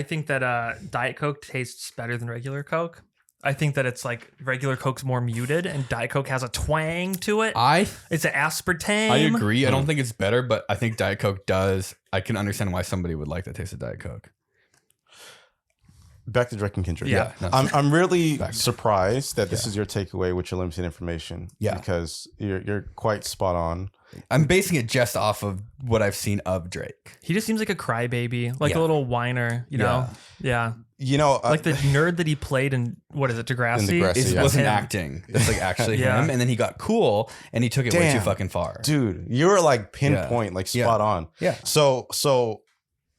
B: think that Diet Coke tastes better than regular Coke. I think that it's like regular Coke's more muted and Diet Coke has a twang to it. It's an aspartame.
A: I agree. I don't think it's better, but I think Diet Coke does. I can understand why somebody would like the taste of Diet Coke.
C: Back to Drake and Kendrick.
A: Yeah. No,
C: I'm really surprised that this is your takeaway with your limited information.
A: Yeah.
C: Because you're quite spot on.
A: I'm basing it just off of what I've seen of Drake.
B: He just seems like a crybaby, like a little whiner, you know? Yeah.
C: You know,
B: like the nerd that he played in, what is it, Degrassi?
C: In Degrassi,
A: It wasn't acting. That's like actually him. And then he got cool and he took it way too fucking far.
C: Dude, you were like pinpoint, like spot on.
A: Yeah.
C: So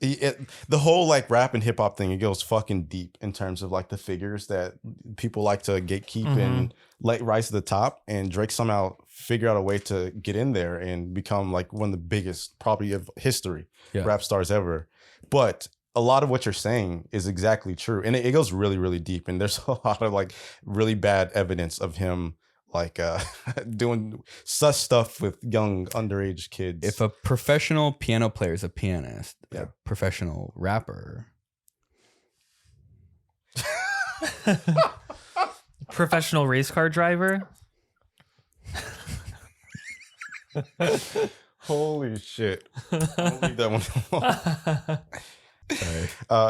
C: the whole like rap and hip hop thing, it goes fucking deep in terms of like the figures that people like to gatekeep and like rise to the top. And Drake somehow figured out a way to get in there and become like one of the biggest probably of history rap stars ever. But a lot of what you're saying is exactly true. And it goes really, really deep. And there's a lot of like really bad evidence of him like doing such stuff with young underage kids.
A: If a professional piano player is a pianist, a professional rapper,
B: professional race car driver.
C: Holy shit! I'll leave that one alone. Sorry.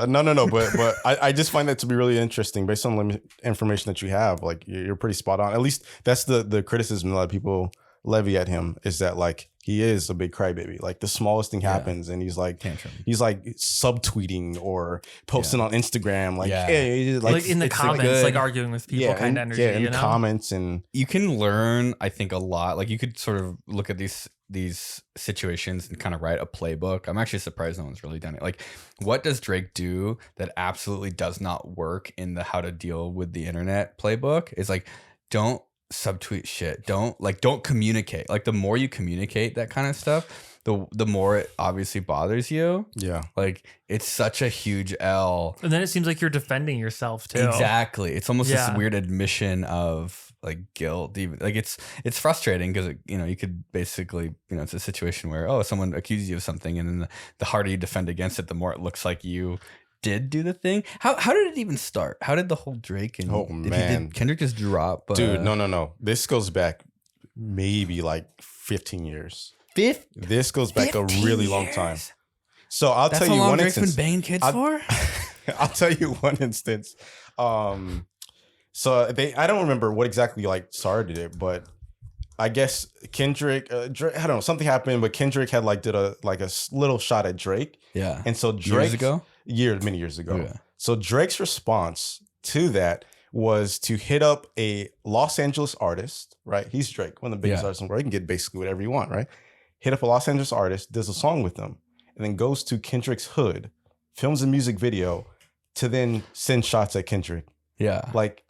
C: No. But I just find that to be really interesting based on the information that you have. Like you're pretty spot on. At least that's the criticism a lot of people levy at him is that like he is a big crybaby. Like the smallest thing happens and he's like subtweeting or posting on Instagram. Like, hey,
B: like in the comments, like arguing with people kind of energy.
C: Yeah, in
B: you
C: the
B: know?
C: comments. And
A: you can learn, I think, a lot. Like you could sort of look at these situations and kind of write a playbook. I'm actually surprised no one's really done it. Like, what does Drake do that absolutely does not work in the how to deal with the internet playbook? Is like, don't subtweet shit. Don't communicate. Like the more you communicate that kind of stuff, the more it obviously bothers you.
C: Yeah.
A: Like it's such a huge L.
B: And then it seems like you're defending yourself too.
A: Exactly. It's almost this weird admission of like guilt. Even like it's frustrating because you could basically, it's a situation where someone accuses you of something and then the harder you defend against it, the more it looks like you did do the thing. How did it even start? How did the whole Drake and did Kendrick just drop?
C: Dude, no. This goes back maybe like 15 years. This goes back a really long time. So I'll tell you one instance.
A: Been banging kids for?
C: I'll tell you one instance. So I don't remember what exactly like started it, but I guess Kendrick, Drake, I don't know, something happened, but Kendrick had did a little shot at Drake.
A: Yeah.
C: And so Drake many years ago.
A: Yeah.
C: So Drake's response to that was to hit up a Los Angeles artist, right? He's Drake, one of the biggest artists in the world. You can get basically whatever you want, right? Hit up a Los Angeles artist, does a song with them, and then goes to Kendrick's hood, films a music video to then send shots at Kendrick.
A: Yeah.
C: Like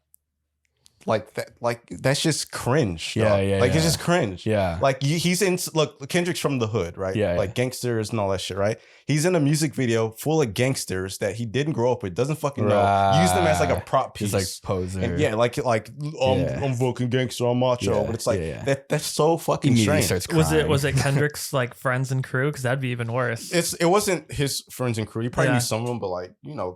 C: that, that's just cringe.
A: Yeah.
C: It's just cringe.
A: Yeah.
C: Like Kendrick's from the hood, right?
A: Yeah.
C: Like gangsters and all that shit, right? He's in a music video full of gangsters that he didn't grow up with, doesn't fucking know. Use them as like a prop piece.
A: He's like poser.
C: And I'm fucking gangster, I'm macho. But it's like that's so fucking strange.
B: Was it Kendrick's like friends and crew? Because that'd be even worse.
C: It wasn't his friends and crew. He probably knew some of them, but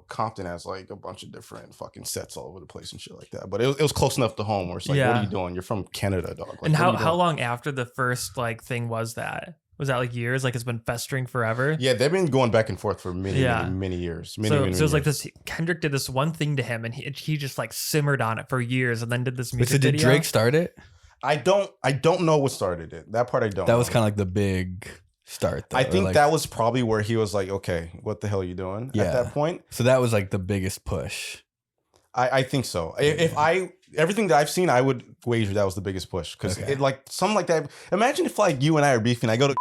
C: Compton has like a bunch of different fucking sets all over the place and shit like that. But it was close enough to home where it's like, what are you doing? You're from Canada, dog.
B: And how long after the first thing was that? Was that like years? Like it's been festering forever?
C: Yeah, they've been going back and forth for many years.
B: So it was like this. Kendrick did this one thing to him, and he just like simmered on it for years, and then did this music video.
A: Did Drake start it?
C: I don't know what started it. That part I don't.
A: That was kind of like the big start. Though,
C: I think that was probably where he was like, okay, what the hell are you doing at that point?
A: So that was like the biggest push.
C: I think so. If everything that I've seen, I would wager that was the biggest push because it like something like that. Imagine if like you and I are beefing, I go to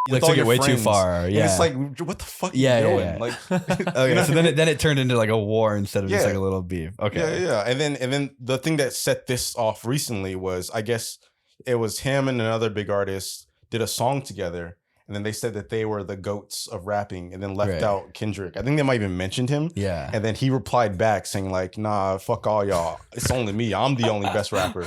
A: like took it way too far. Yeah,
C: and it's like, what the fuck are you doing?
A: Yeah.
C: Like,
A: okay, so then it turned into like a war instead of just like a little beef. Okay,
C: yeah. And then the thing that set this off recently was, I guess it was him and another big artist did a song together. And then they said that they were the goats of rapping and then left out Kendrick. I think they might even mentioned him.
A: Yeah.
C: And then he replied back saying like, nah, fuck all y'all. It's only me. I'm the only best rapper.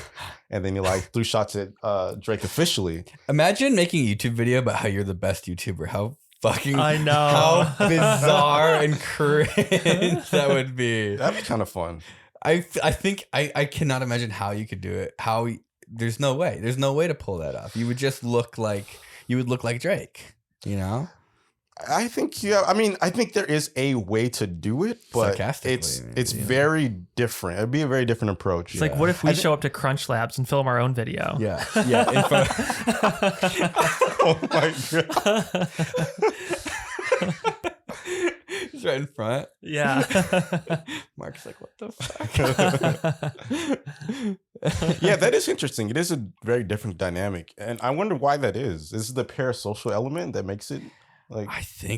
C: And then he like threw shots at Drake officially.
A: Imagine making a YouTube video about how you're the best YouTuber. How fucking
B: I know.
A: How bizarre and cringe that would be.
C: That'd be kind of fun.
A: I think I cannot imagine how you could do it. There's no way. There's no way to pull that off. You would just look like Drake,
C: I think I think there is a way to do it, but it's very different. It'd be a very different approach.
B: It's like, what if we show up to Crunch Labs and film our own video?
A: Yeah.
C: Oh my god.
A: He's right in front.
B: Yeah.
A: Mark's like, what the fuck?
C: Yeah, that is interesting. It is a very different dynamic. And I wonder why that is. Is it the parasocial element that makes it Like,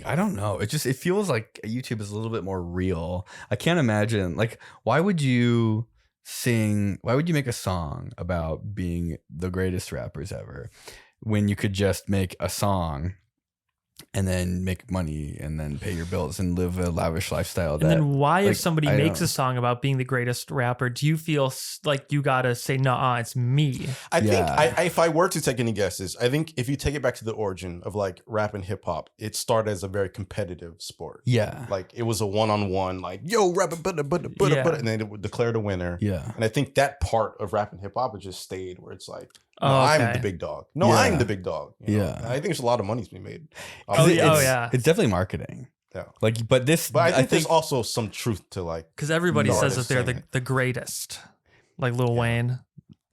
A: I don't know. It feels like YouTube is a little bit more real. I can't imagine. Like, why would you make a song about being the greatest rappers ever when you could just make a song and then make money and then pay your bills and live a lavish lifestyle?
B: And then why,
A: like,
B: if somebody makes a song about being the greatest rapper, do you feel like you gotta say, nah, it's me?
C: I think if I were to take any guesses, I think if you take it back to the origin of like rap and hip hop, it started as a very competitive sport.
A: Yeah.
C: Like it was a one-on-one, like, yo, rap, and then it would declare the winner.
A: Yeah.
C: And I think that part of rap and hip hop has just stayed where it's like, no,
B: okay.
C: I'm the big dog. No,
A: Yeah.
C: I'm the big dog. You know?
A: Yeah.
C: And I think there's a lot of money to be made.
B: Yeah.
A: It's definitely marketing.
C: Yeah.
A: Like, but I think
C: there's also some truth to like,
B: because everybody
C: No,
B: says
C: artists
B: that they're
C: saying
B: the greatest, like Lil Wayne.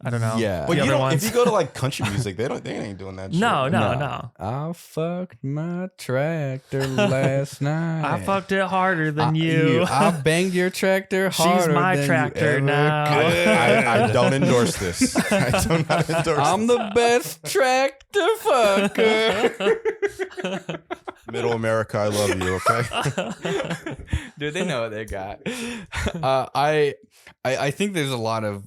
B: I don't know.
A: Yeah.
C: but
B: The
C: you
B: other
C: know,
B: ones.
C: if you go to like country music, they ain't doing that shit.
B: No.
A: I fucked my tractor last night.
B: I fucked it harder than you.
A: I banged your tractor harder.
B: She's my
A: than
B: tractor
A: you ever
B: now.
A: could.
C: I don't endorse this. I do not endorse
A: I'm the best tractor fucker.
C: Middle America, I love you, okay?
A: Dude, they know what they got. I think there's a lot of,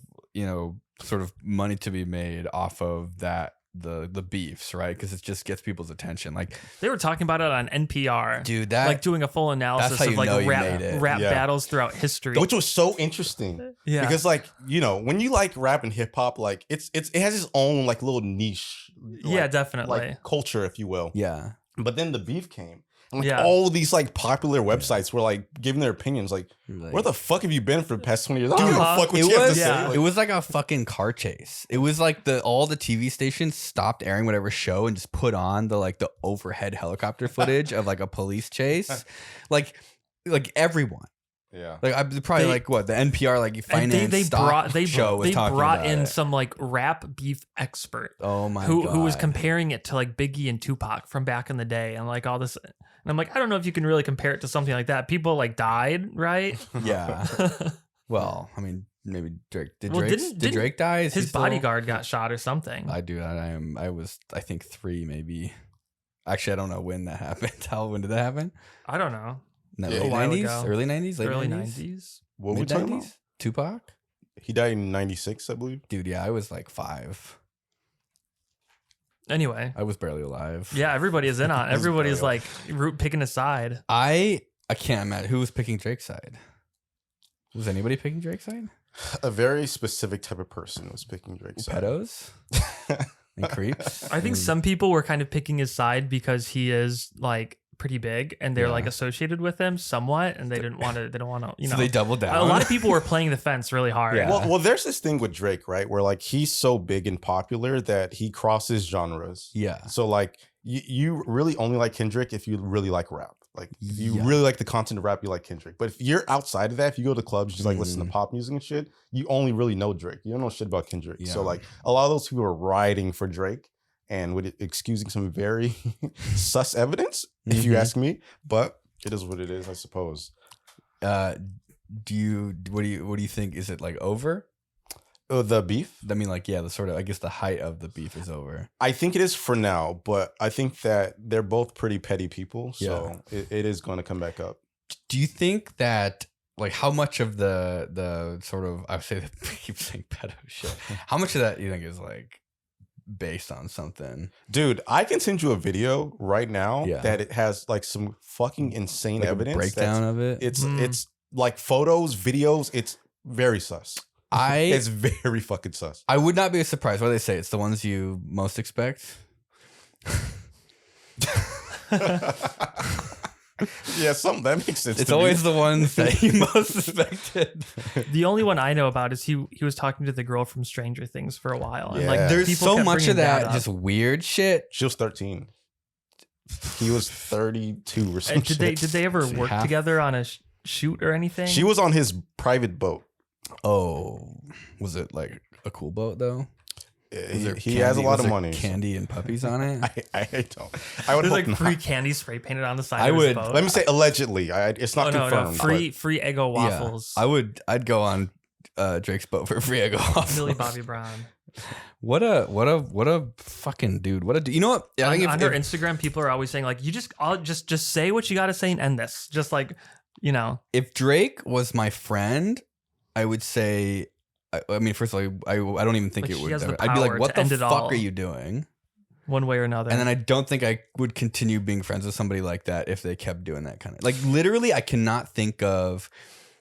A: sort of money to be made off of that, the beefs, right? Because it just gets people's attention. Like,
B: They were talking about it on NPR.
A: dude, that
B: like doing a full analysis
A: how
B: of
A: you
B: like
A: know you made it.
B: rap
C: Yeah.
B: battles throughout history.
C: Which was so interesting.
B: Yeah.
C: Because like, when you like rap and hip hop, like it has its own like little niche.
B: Yeah,
C: like,
B: definitely.
C: like culture, if you will.
A: yeah.
C: But then the beef came. And like
B: Yeah.
C: all these like popular websites were like giving their opinions. Like, where the fuck have you been for the past 20 years? I don't give a fuck what
A: It
C: you have to
A: was,
C: say.
B: yeah.
C: Like,
A: it was like a fucking car chase. It was like all the TV stations stopped airing whatever show and just put on the overhead helicopter footage of like a police chase. Like everyone.
C: yeah.
A: Like probably the NPR like
B: And
A: finance show was
B: they
A: talking
B: brought
A: about
B: in
A: it.
B: some like rap beef expert
A: Oh my
B: who
A: god.
B: was comparing it to like Biggie and Tupac from back in the day and like all this. And I'm like, I don't know if you can really compare it to something like that. People like died, right?
A: Yeah. Well, I mean, maybe Drake. Did
B: Well,
A: Drake
B: didn't
A: Drake die? Is he
B: His
A: still-
B: bodyguard got shot or something.
A: I was I think 3 maybe. Actually, I don't know when that happened. When did that happen?
B: I don't know.
A: No,
C: Yeah,
A: late
B: a while
A: 90s?
B: ago.
A: Early 90s? Late
B: Early
A: 90s?
B: 90s.
C: What were we
A: Mid
C: talking about?
A: 90s? Tupac?
C: He died in 96, I believe.
A: Dude, yeah, I was like 5.
B: Anyway.
A: I was barely alive.
B: Yeah, everybody is in on. Everybody's
C: barely-
B: like picking a side.
A: I can't imagine who was picking Drake's side. Was anybody picking Drake's side?
C: A very specific type of person was picking Drake's side.
A: Pedos and creeps.
B: I think some people were kind of picking his side because he is like pretty big and they're
A: Yeah.
B: like associated with him somewhat, and they don't want to.
A: So they doubled down.
B: A lot of people were playing the fence really hard.
A: Yeah.
C: Well, there's this thing with Drake, right? Where like he's so big and popular that he crosses genres.
A: Yeah.
C: So like you really only like Kendrick if you really like rap. Like if you
A: Yeah.
C: really like the content of rap, you like Kendrick. But if you're outside of that, if you go to clubs, you just like listen to pop music and shit, you only really know Drake. You don't know shit about Kendrick.
A: Yeah.
C: So like a lot of those people are riding for Drake and with excusing some very sus evidence, if you
A: Mhm.
C: ask me. But it is what it is, I suppose.
A: What do you think? Is it like over?
C: The beef?
A: I mean, like, yeah, the sort of, I guess the height of the beef is over.
C: I think it is for now, but I think that they're both pretty petty people. So it is going to come back up.
A: Do you think that, like, how much of the sort of, I would say, I keep saying pedo shit, how much of that you think is like based on something?
C: Dude, I can send you a video right now
A: Yeah.
C: that it has like some fucking insane
A: Like
C: evidence.
A: a breakdown of it?
C: It's like photos, videos. It's very sus. It's very fucking sus.
A: I would not be surprised. What do they say? It's the ones you most expect.
C: Yeah, that makes sense.
A: It's
C: to me.
A: always the ones that you most suspected.
B: The only one I know about is he was talking to the girl from Stranger Things for a while. And like
C: Yeah.
A: There's
B: people
A: so
B: kept
A: much of
B: bringing
A: that
B: up.
A: just weird shit.
C: She was 13. He was 32 or something.
B: Did they ever
A: See,
B: work
A: half-
B: together on a shoot or anything?
C: She was on his private boat.
A: Oh, was it like a cool boat though?
C: He has a lot of money.
A: Candy and puppies on it.
C: I don't. I would
B: There's
C: hope
B: like free
C: not.
B: candy spray painted on the side
A: I
B: of his
A: would-
B: boat.
C: Let me say allegedly. It's not confirmed.
B: Free Eggo waffles.
A: Yeah, I'd go on Drake's boat for free Eggo waffles.
B: Millie Bobby Brown.
A: What a fucking dude. What a dude. You know what?
B: On her Instagram, people are always saying like, I'll just say what you got to say and end this. Just like, you know.
A: If Drake was my friend, I would say, I mean, first of all, I don't even think
B: Like,
A: it
B: she
A: would.
B: has the
A: I'd be like,
B: power
A: what
B: to end
A: the
B: it
A: fuck
B: all.
A: are you doing?
B: One way or another.
A: And then I don't think I would continue being friends with somebody like that if they kept doing that kind of, like, literally, I cannot think of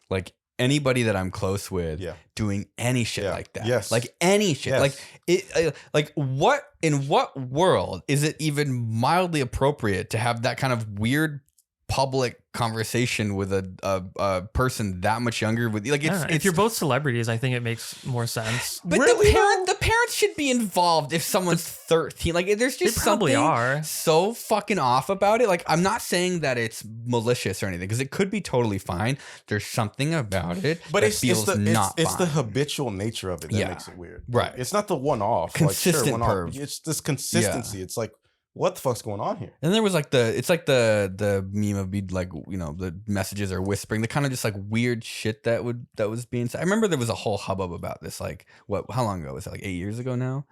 A: like anybody that I'm close with doing any shit like that.
C: Yes.
A: Like any shit.
C: Yes.
A: Like it. Like what in what world is it even mildly appropriate to have that kind of weird public conversation with a person that much younger with you? Like
B: if you're both celebrities, I think it makes more sense.
A: But
C: Really,
A: the parents should be involved if someone's 13. Like there's just
B: They probably
A: something
B: are.
A: so fucking off about it. Like I'm not saying that it's malicious or anything because it could be totally fine. There's something about it,
C: But
A: that
C: it's
A: feels
C: the
A: not
C: it's the
A: fine.
C: habitual nature of it that makes it weird.
A: Right.
C: It's not the one off.
A: Consistent
C: like, sure,
A: perv.
C: It's this consistency. It's like, what the fuck's going on here?
A: And there was like the meme of be like, you know, the messages are whispering, the kind of just like weird shit that was being said. I remember there was a whole hubbub about this. Like how long ago was it? Like 8 years ago now?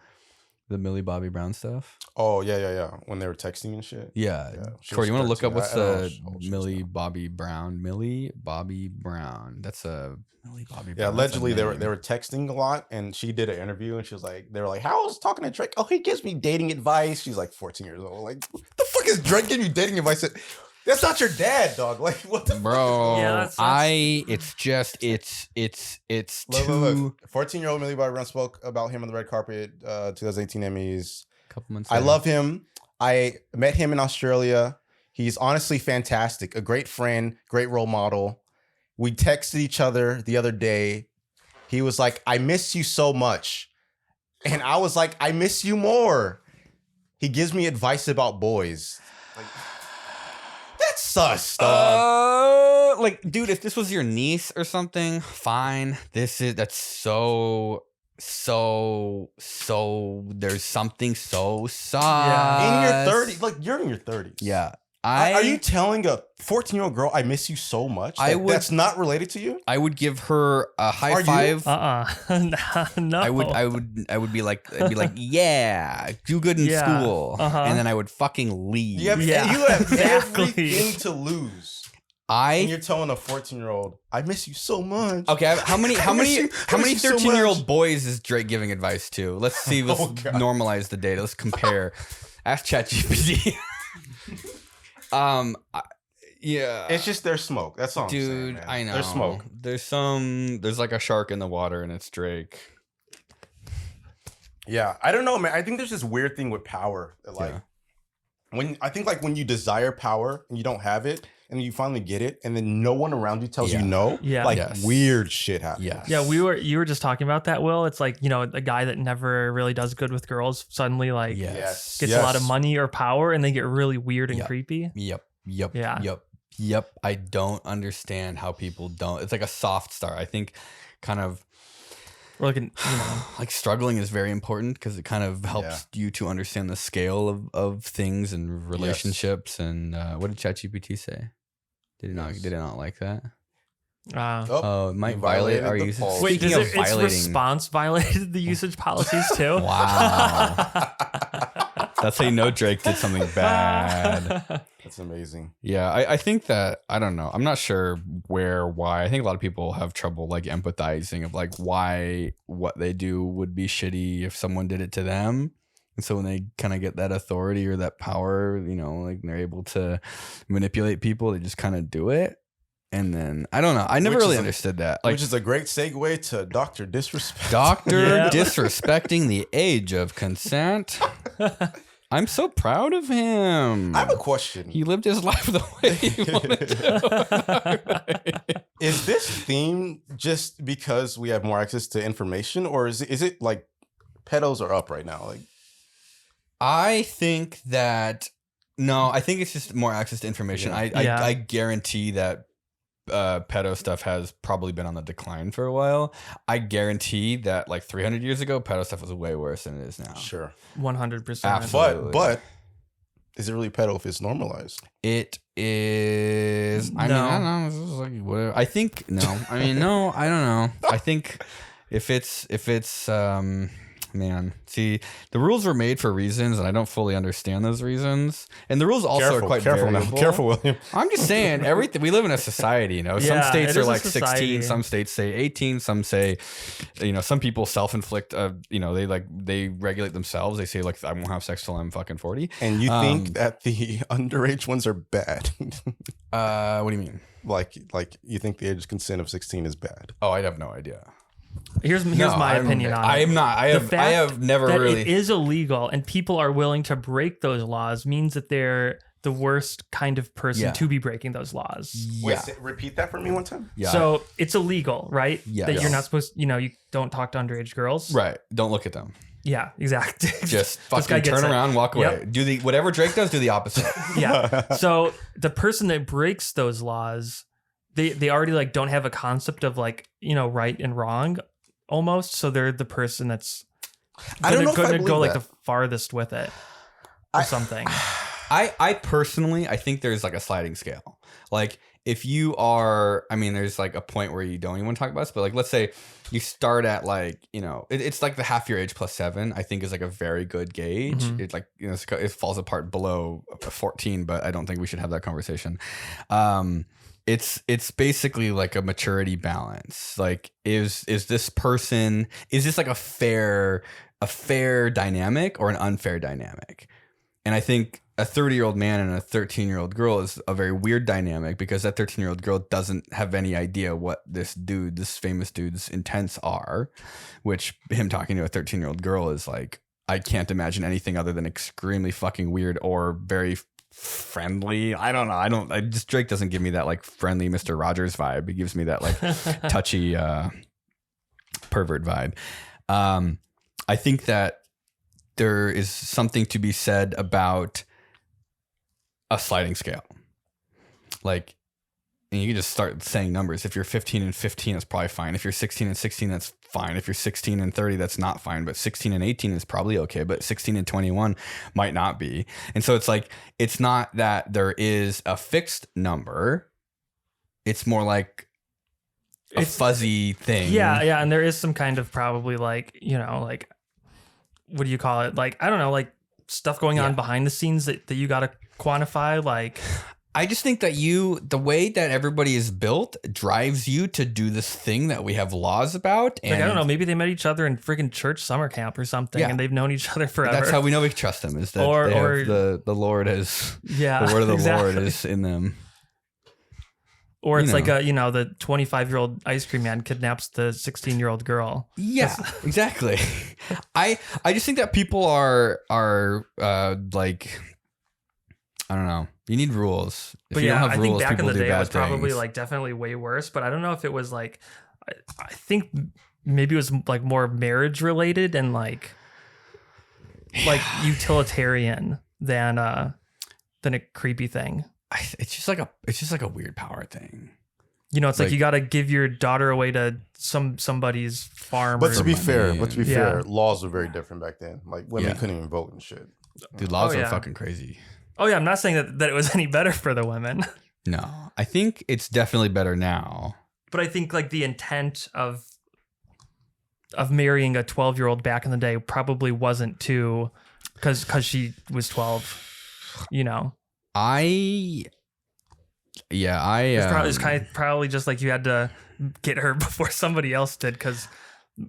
A: The Millie Bobby Brown stuff.
C: Oh yeah. When they were texting and shit.
A: Yeah.
C: She
A: Corey,
C: was
A: you want to look
C: 13.
A: up what's
C: I don't know
A: the
C: how old she is
A: Millie
C: now.
A: Bobby Brown? Millie Bobby Brown. That's a Millie Bobby Brown.
C: Yeah,
A: That's a
C: allegedly they
A: name.
C: were texting a lot, and she did an interview, and she was like, they were like, "How is talking to Drake? Oh, he gives me dating advice." She's like 14 years old. Like, what the fuck is Drake giving you dating advice? That's not your dad, dog. Like, what the
A: Bro,
B: Yeah, that's-
A: it's too.
C: look. 14-year-old Millie Bobby Brown spoke about him on the red carpet, 2018 Emmys.
A: Couple months.
C: I
A: later.
C: love him. I met him in Australia. He's honestly fantastic. A great friend, great role model. We texted each other the other day. He was like, "I miss you so much." And I was like, "I miss you more." He gives me advice about boys. Like, that's sus, dog.
A: Like, dude, if this was your niece or something, fine. That's so there's something so sus.
C: In your 30s, like you're in your 30s.
A: Yeah.
C: Are you telling a 14-year-old girl, "I miss you so much"? That's not related to you?
A: I would give her a high
C: Are you?
A: five.
B: No.
A: I would be like, yeah, do good in
B: Yeah.
A: school, and then I would fucking leave.
C: You have
B: exactly.
C: everything to lose. And you're
A: I
C: telling a 14-year-old, "I miss you so much."
A: okay. How many
C: I miss you so
A: 13-year-old
C: much.
A: boys is Drake giving advice to? Let's see. Let's
C: Oh, God.
A: normalize the data. Let's compare. Ask ChatGPT. Yeah.
C: It's just their smoke. That's all I'm saying,
A: Dude,
C: man.
A: I know.
C: There's smoke.
A: There's like a shark in the water, and it's Drake.
C: Yeah, I don't know, man. I think there's this weird thing with power. That, like, when you desire power and you don't have it, and you finally get it, and then no one around you tells you no.
B: Yeah.
C: Like
A: Yes.
C: weird shit happens.
A: Yes.
B: Yeah, you were just talking about that, Will. It's like, you know, a guy that never really does good with girls suddenly like
A: Yes.
B: gets a lot of money or power, and they get really weird and creepy.
A: Yep.
B: Yeah.
A: Yep. I don't understand how people don't. It's like a soft start. I think kind of
B: Or like, you know,
A: like struggling is very important because it kind of helps you to understand the scale of things and relationships. And what did ChatGPT say? Did it not like that? Oh, it might violate our usage.
C: policy.
B: wait,
A: Speaking
B: does
A: of
B: its
A: violating,
B: response violated the usage policies too?
A: wow, that's how you know Drake did something bad.
C: That's amazing.
A: Yeah, I think that, I don't know. I'm not sure why. I think a lot of people have trouble like empathizing of like why what they do would be shitty if someone did it to them. And so when they kind of get that authority or that power, you know, like they're able to manipulate people, they just kind of do it. And then, I don't know. I never really understood that. Like,
C: Which is a great segue to Dr. Disrespect.
A: Doctor disrespecting the age of consent. I'm so proud of him.
C: I have a question.
A: He lived his life the way he wanted to.
C: Is this theme just because we have more access to information, or is it like pedos are up right now? Like,
A: I think that I think it's just more access to information.
C: Yeah.
A: I guarantee that pedo stuff has probably been on the decline for a while. I guarantee that like 300 years ago, pedo stuff was way worse than it is now.
C: sure.
B: 100%.
A: Absolutely.
C: But is it really pedo if it's normalized?
A: It is. I mean,
B: No.
A: I don't know. This is like whatever. I think no. I mean, no. I don't know. I think if it's Man, see, the rules were made for reasons, and I don't fully understand those reasons. And the rules also are quite variable.
C: Careful, William.
A: I'm just saying, everything. We live in a society, you know. Some
B: Yeah,
A: states
B: it
A: are
B: is a
A: like
B: society.
A: 16, some states say 18, some say, you know, some people self-inflict. You know, they regulate themselves. They say like, I won't have sex till I'm fucking 40.
C: And you think that the underage ones are bad?
A: What do you mean?
C: Like you think the age of consent of 16 is bad?
A: Oh, I have no idea.
B: Here's my opinion on it.
A: I am not. I have never
B: that
A: really.
B: It is illegal, and people are willing to break those laws means that they're the worst kind of person to be breaking those laws.
A: Yeah.
C: Wait, repeat that for me one time.
A: Yeah.
B: So it's illegal, right?
A: Yeah.
B: That you're not supposed. You know, you don't talk to underage girls.
A: Right. Don't look at them.
B: Yeah. Exactly.
A: Just
B: This guy
A: fucking
B: gets
A: turn
B: it.
A: around, walk away.
B: Yep.
A: Do whatever Drake does. Do the opposite.
B: Yeah. So the person that breaks those laws, they already like don't have a concept of like, you know, right and wrong almost. So they're the person that's going to go like the farthest with it or something.
A: I personally, I think there's like a sliding scale. Like if you are, I mean, there's like a point where you don't even want to talk about this, but like, let's say you start at like, you know, it's like the half your age plus 7, I think is like a very good gauge.
B: Mhm.
A: It like, you know, it falls apart below 14, but I don't think we should have that conversation. It's basically like a maturity balance. Like, is this person, is this like a fair dynamic or an unfair dynamic? And I think a 30-year-old man and a 13-year-old girl is a very weird dynamic because that 13-year-old girl doesn't have any idea what this famous dude's intents are, which him talking to a 13-year-old girl is like, I can't imagine anything other than extremely fucking weird or very friendly. I don't know. Drake doesn't give me that like friendly Mr. Rogers vibe. He gives me that like touchy pervert vibe. I think that there is something to be said about a sliding scale. Like, and you can just start saying numbers. If you're 15 and 15, that's probably fine. If you're 16 and 16, that's fine. If you're 16 and 30, that's not fine. But 16 and 18 is probably okay. But 16 and 21 might not be. And so it's like, it's not that there is a fixed number. It's more like a fuzzy thing.
B: Yeah. And there is some kind of probably like, you know, like, what do you call it? Like, I don't know, like stuff going on behind the scenes that you got to quantify. Like,
A: I just think that the way that everybody is built drives you to do this thing that we have laws about. And
B: like, I don't know, maybe they met each other in freaking church summer camp or something, and they've known each other forever.
A: That's how we know we trust them, is that the Lord has, the word of the Lord is in them.
B: Or it's like the 25-year-old ice cream man kidnaps the 16-year-old girl.
A: Yeah, exactly. I just think that people are like, I don't know. You need rules. If you don't have rules,
B: I think back in the day it was probably
A: things.
B: like definitely way worse. But I don't know if it was like, I think maybe it was like more marriage related and like utilitarian than a creepy thing.
A: It's just like a weird power thing.
B: You know, it's like you got to give your daughter away to somebody's farm.
C: But to be fair, laws were very different back then. Like women couldn't even vote and shit.
A: Dude, laws are fucking crazy.
B: Oh yeah, I'm not saying that it was any better for the women.
A: No, I think it's definitely better now.
B: But I think like the intent of marrying a 12-year-old back in the day probably wasn't to because she was 12. You know.
A: It's
B: probably just like you had to get her before somebody else did. Because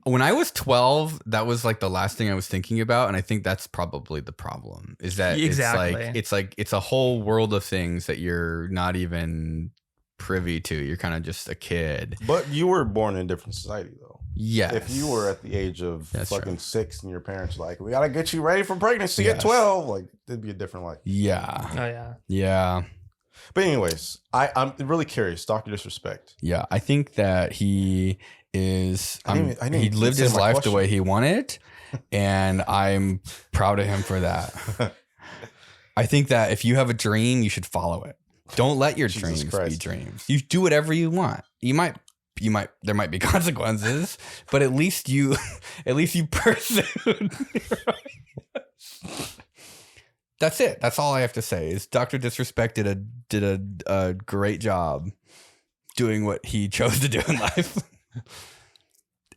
A: when I was 12, that was like the last thing I was thinking about, and I think that's probably the problem. Is that it's a whole world of things that you're not even privy to. You're kind of just a kid.
C: But you were born in a different society, though.
A: Yes.
C: If you were at the age of fucking 6 and your parents were like, we gotta get you ready for pregnancy at 12, like it'd be a different life.
A: Yeah.
B: Oh yeah.
A: Yeah.
C: But anyways, I'm really curious. Dr. Disrespect.
A: Yeah, I think that he is.
C: he
A: lived his life the way he wanted, and I'm proud of him for that. I think that if you have a dream, you should follow it. Don't let your dreams be dreams. You do whatever you want. There might be consequences, but at least you pursued. That's it. That's all I have to say. Is Dr. Disrespect did a great job doing what he chose to do in life.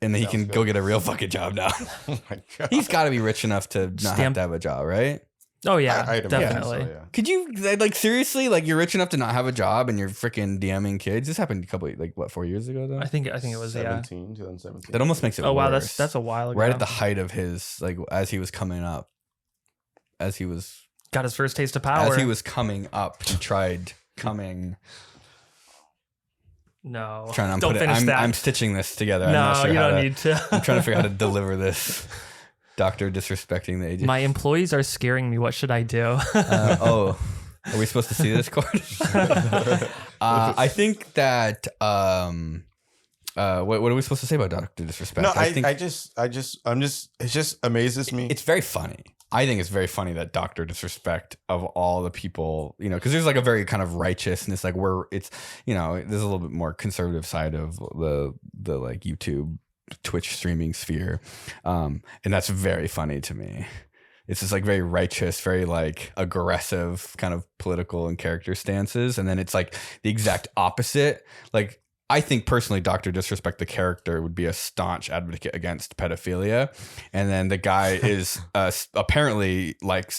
A: and he
C: Sounds
A: can
C: good.
A: go get a real fucking job now.
C: Oh my god.
A: He's got to be rich enough to not have to have a job, right?
B: Oh yeah,
C: I'd imagine
B: definitely.
C: so, yeah.
A: Could you like seriously like you're rich enough to not have a job and you're freaking DMing kids? This happened a couple like what 4 years ago though.
B: I think it was
C: 2017.
A: That almost makes it.
B: Oh wow,
A: worse.
B: that's a while ago.
A: Right at the height of his like as he was coming up, as he was
B: got his first taste of power.
A: as he was coming up, he tried coming.
B: No,
A: Trying to
B: don't finish that.
A: I'm stitching this together.
B: No,
A: I'm not sure
B: you
A: how
B: don't
A: to,
B: need to.
A: I'm trying to figure out how to deliver this. Doctor disrespecting the agent.
B: My employees are scaring me. What should I do?
A: Are we supposed to see this, Cord? I think that. What are we supposed to say about Doctor Disrespect?
C: No,
A: I think
C: it just amazes me.
A: it's very funny. I think it's very funny that Doctor Disrespect of all the people, because there's like a very kind of righteousness, like there's a little bit more conservative side of the like YouTube, Twitch streaming sphere, and that's very funny to me. It's just like very righteous, very like aggressive kind of political and character stances, and then it's like the exact opposite. Like I think personally, Dr. Disrespect, the character, would be a staunch advocate against pedophilia. And then the guy is apparently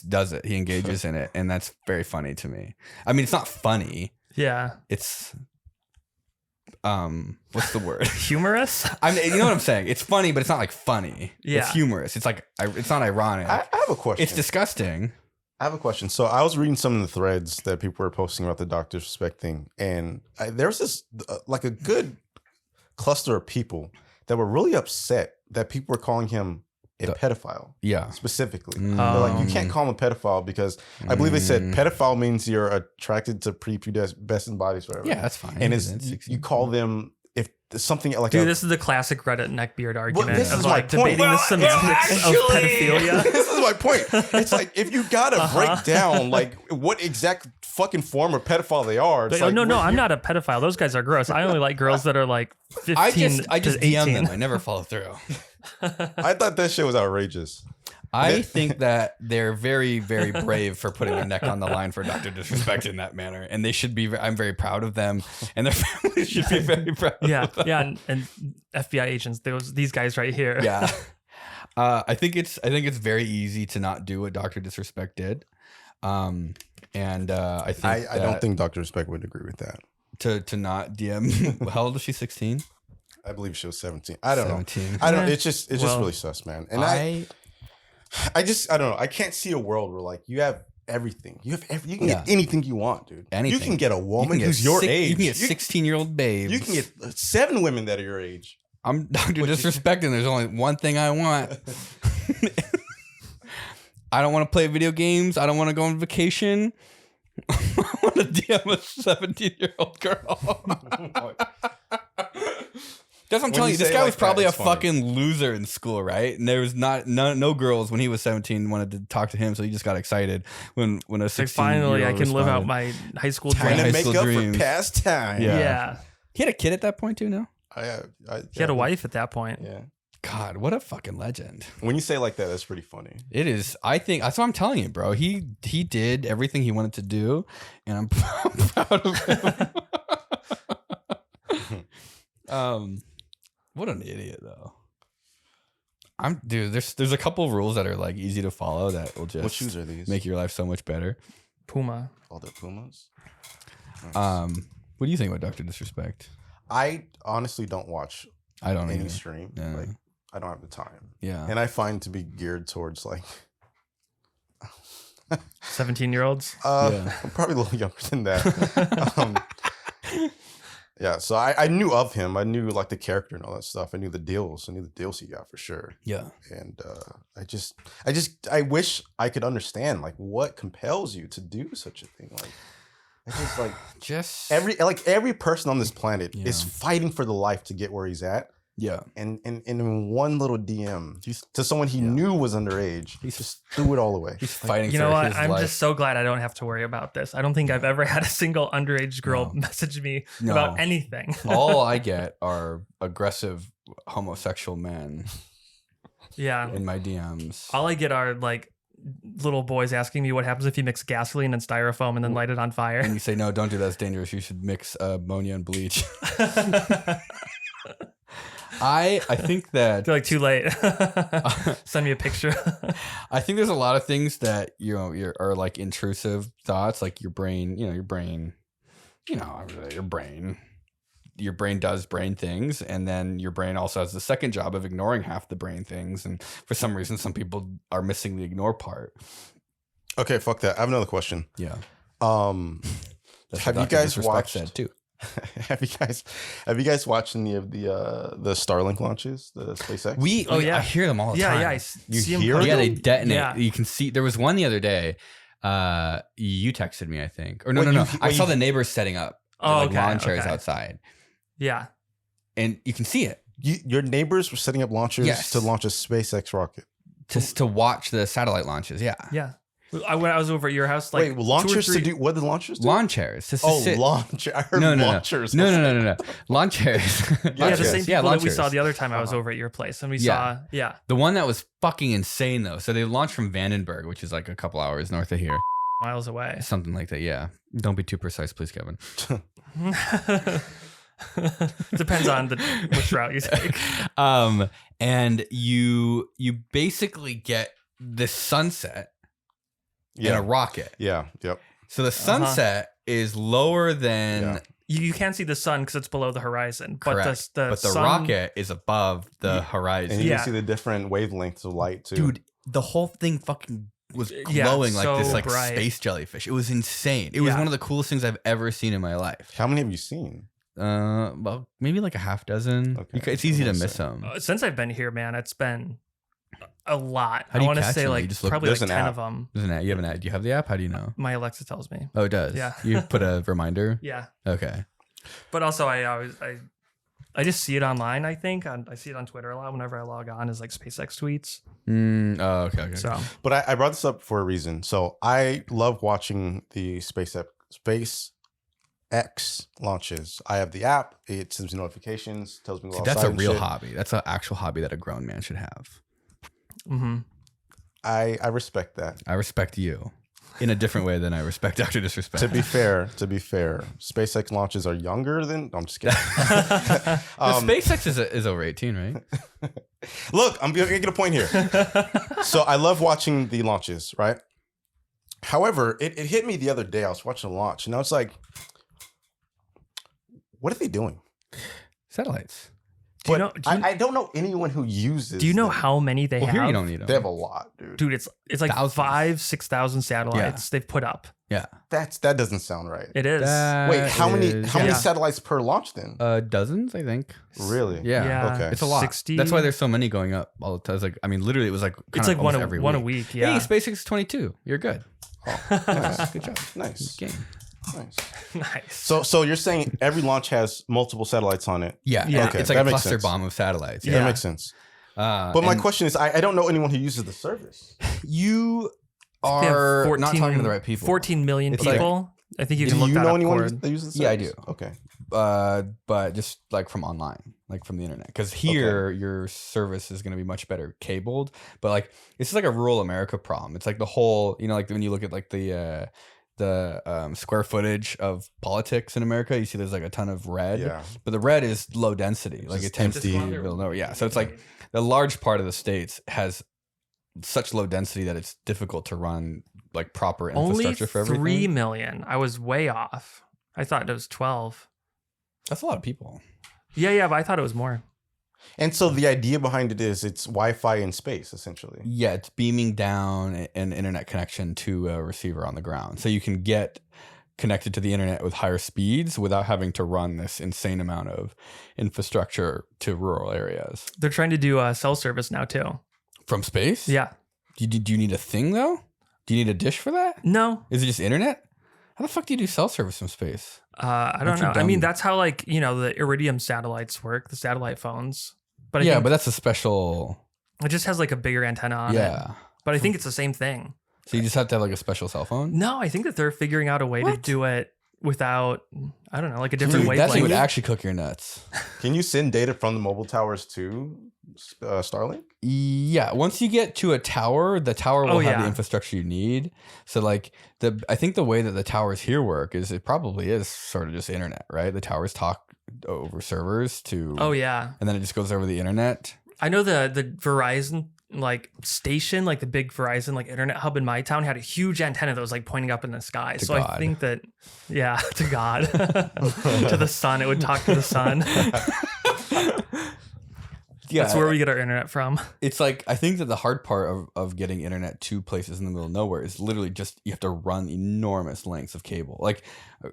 A: does it. He engages in it. And that's very funny to me. I mean, it's not funny.
B: Yeah.
A: It's, what's the word?
B: Humorous?
A: I mean, you know what I'm saying? It's funny, but it's not like funny.
B: Yeah.
A: It's humorous. It's like, it's not ironic.
C: I have a question.
A: It's disgusting.
C: I have a question. So I was reading some of the threads that people were posting about the Doctor Disrespect thing, and there's this like a good cluster of people that were really upset that people were calling him a pedophile.
A: Yeah.
C: Specifically. They're like, you can't call him a pedophile because I believe they said pedophile means you're attracted to prepubescent bodies, whatever.
A: Yeah, that's fine.
C: And you call them if something like
B: Dude, this is the classic Reddit neckbeard argument
C: this
B: of
C: is
B: like
C: my point.
B: debating the semantics of pedophilia.
C: This is my point. It's like if you gotta break down like what exact fucking form of pedophile they are. It's
B: But,
C: like,
B: no, I'm not a pedophile. Those guys are gross. I only like girls that are like 15
A: I just
B: to
A: DM
B: 18.
A: them. I never follow through.
C: I thought that shit was outrageous.
A: I think that they're very, very brave for putting their neck on the line for Dr. Disrespect in that manner. And they should be, I'm very proud of them. And their families should be very proud of them.
B: Yeah. And FBI agents, these guys right here.
A: Yeah. I think it's very easy to not do what Dr. Disrespect did. I think
C: I don't think Dr. Respect would agree with that.
A: To not DM, how old was she, 16?
C: I believe she was 17. I don't
A: 17.
C: know. I don't. It's just really sus, man. And I don't know. I can't see a world where like you have everything. You can get anything you want, dude.
A: Anything.
C: You can get a woman who's your age.
A: You can get 16-year-old babes.
C: You can get 7 women that are your age.
A: I'm Dr. Disrespect, and there's only one thing I want. I don't want to play video games. I don't want to go on vacation. I want to DM a 17-year-old girl. That's what I'm telling you. This guy was probably a fucking loser in school, right? And there was no girls when he was 17 wanted to talk to him, so he just got excited when a 16
B: finally I can live out my high school
C: Trying
B: dream.
C: to
A: high
C: make
A: school
C: up
A: dreams.
C: for past time.
B: Yeah.
A: He had a kid at that point too, no?
B: He had a wife at that point.
C: Yeah.
A: God, what a fucking legend.
C: When you say it like that, that's pretty funny.
A: It is. I think that's what I'm telling you, bro. He did everything he wanted to do, and I'm proud of him. What an idiot, though. Dude. There's a couple of rules that are like easy to follow that will just
C: What shoes are these?
A: make your life so much better.
B: Puma.
C: All the Pumas.
A: What do you think about Dr. Disrespect?
C: I honestly don't watch
A: I don't
C: any
A: either.
C: stream.
A: Yeah.
C: Like I don't have the time.
A: Yeah.
C: And I find to be geared towards like
B: 17-year-olds.
A: Yeah.
C: I'm probably a little younger than that. Yeah, so I knew of him. I knew like the character and all that stuff. I knew the deals. I knew the deals he got for sure.
A: Yeah.
C: And I wish I could understand like what compels you to do such a thing. Like I just like every person on this planet is fighting for the life to get where he's at.
A: Yeah.
C: And in one little DM to someone he knew was underage, he just threw it all away.
A: He's fighting
B: You
A: for
B: know what?
A: his
B: I'm
A: life.
B: just so glad I don't have to worry about this. I don't think I've ever had a single underage girl message me about anything.
A: All I get are aggressive homosexual men
B: Yeah.
A: in my DMs.
B: All I get are like little boys asking me what happens if you mix gasoline and styrofoam and then light it on fire.
A: And you say, no, don't do that. It's dangerous. You should mix ammonia and bleach. I think that
B: They're like too late. Send me a picture.
A: I think there's a lot of things that are like intrusive thoughts, like your brain. Your brain does brain things, and then your brain also has the second job of ignoring half the brain things. And for some reason, some people are missing the ignore part.
C: Okay, fuck that. I have another question.
A: Yeah.
C: Have you guys watched
A: that too?
C: Have you guys watched any of the Starlink launches, the SpaceX?
A: I hear them all the time.
B: Yeah, I see them.
C: hear
A: Yeah, they detonate.
B: Yeah.
A: You can see there was one the other day. You texted me, I think, or no. I saw the neighbors setting up lawn chairs outside.
B: Yeah,
C: and
A: you can see it.
C: Your neighbors were setting up launchers to launch a SpaceX rocket,
A: just to watch the satellite launches. Yeah.
B: When I was over at your house, like
C: launchers to do what? The launchers do?
A: Lawn chairs.
C: Launch. I heard launchers.
A: No. Lawn chairs.
B: Yeah, the same people that we saw the other time I was over at your place, and we saw.
A: The one that was fucking insane though. So they launched from Vandenberg, which is like a couple hours north of here,
B: miles away,
A: something like that. Yeah. Don't be too precise, please, Kevin.
B: Depends on which route you take.
A: And you basically get this sunset in a rocket.
C: Yeah. Yep.
A: So the sunset is lower than
B: you can't see the sun because it's below the horizon.
A: Correct. But the rocket is above the horizon.
C: And you can see the different wavelengths of light too.
A: Dude, the whole thing fucking was glowing like this, like bright space jellyfish. It was insane. It was one of the coolest things I've ever seen in my life.
C: How many have you seen?
A: Well, maybe like a half dozen. Okay. It's easy to miss them.
B: Since I've been here, man, it's been a lot.
A: How do you
B: I want to say
A: them?
B: like probably like 10
C: app.
B: of them.
A: There's an app. You have an app. Do you have the app? How do you know?
B: My Alexa tells me.
A: Oh, it does.
B: Yeah.
A: You put a reminder.
B: Yeah.
A: Okay.
B: But also, I just see it online. I think I see it on Twitter a lot whenever I log on as like SpaceX tweets.
A: Okay.
B: So,
C: but I brought this up for a reason. So I love watching the SpaceX launches. I have the app. It sends me notifications, tells me.
A: That's a real hobby. That's an actual hobby that a grown man should have.
B: Mm-hmm.
C: I respect that.
A: I respect you in a different way than I respect Dr. Disrespect.
C: To be fair, SpaceX launches are younger than. I'm just kidding.
A: SpaceX is over 18, right?
C: Look, I'm making a point here. So I love watching the launches, right? However, it hit me the other day. I was watching a launch, and I was like, "What are they doing?"
A: Satellites.
C: I don't know anyone who uses.
B: Do you know how many they have?
A: Here you don't need them.
C: They have a lot, dude.
B: Dude, it's like 5,000-6,000 satellites they've put up.
A: Yeah,
C: that doesn't sound right.
B: It is.
C: Wait, how many satellites per launch then?
A: Dozens, I think.
C: Really?
A: Yeah.
C: Okay.
A: It's a lot.
B: 60?
A: That's why there's so many going up all the time. It's like, I mean, literally, it was like
B: it's like one a week. Yeah.
A: Hey, SpaceX is 22. You're good.
C: Oh, nice. Good job. Nice.
A: Game.
B: Nice.
C: So you're saying every launch has multiple satellites on it?
A: Yeah.
C: Okay,
A: It's like a cluster bomb of satellites.
C: That makes sense. But my question is, I don't know anyone who uses the service.
A: You are not talking to the right people.
B: 14 million
A: It's
B: people. I think you can look that up.
C: Do you know anyone that uses the service?
A: Yeah, I do.
C: Okay.
A: But just like from online, like from the internet, because here your service is going to be much better cabled. But like it's like a rural America problem. It's like the whole, like when you look at like the square footage of politics in America, you see there's like a ton of red, but the red is low density. Like it tends to build nowhere. Yeah, so it's like the large part of the states has such low density that it's difficult to run like proper infrastructure for everything.
B: 3 million. I was way off. I thought it was 12.
A: That's a lot of people.
B: Yeah, but I thought it was more.
C: And so the idea behind it is it's Wi-Fi in space, essentially.
A: Yeah, it's beaming down an internet connection to a receiver on the ground. So you can get connected to the internet with higher speeds without having to run this insane amount of infrastructure to rural areas.
B: They're trying to do cell service now too.
A: From space?
B: Yeah.
A: Do you need a thing though? Do you need a dish for that?
B: No.
A: Is it just internet? How the fuck do you do cell service from space?
B: I don't know. I mean, that's how like, the Iridium satellites work, the satellite phones. But
A: but that's a special.
B: It just has like a bigger antenna on it.
A: Yeah.
B: But I think it's the same thing.
A: So you just have to have like a special cell phone?
B: No, I think that they're figuring out a way to do it without, I don't know, like a different wavelength.
A: That would actually cook your nuts.
C: Can you send data from the mobile towers to Starlink?
A: Yeah, once you get to a tower, the tower will have the infrastructure you need. So like I think the way that the towers here work is it probably is sort of just internet, right? The towers talk over servers to.
B: Oh yeah.
A: And then it just goes over the internet.
B: I know the Verizon like station, like the big Verizon like internet hub in my town had a huge antenna that was like pointing up in the sky.
A: To
B: so
A: God.
B: I think that, yeah, to God, to the sun, it would talk to the sun.
A: Yeah,
B: that's where we get our internet from.
A: It's like, I think that the hard part of getting internet to places in the middle of nowhere is literally just you have to run enormous lengths of cable. Like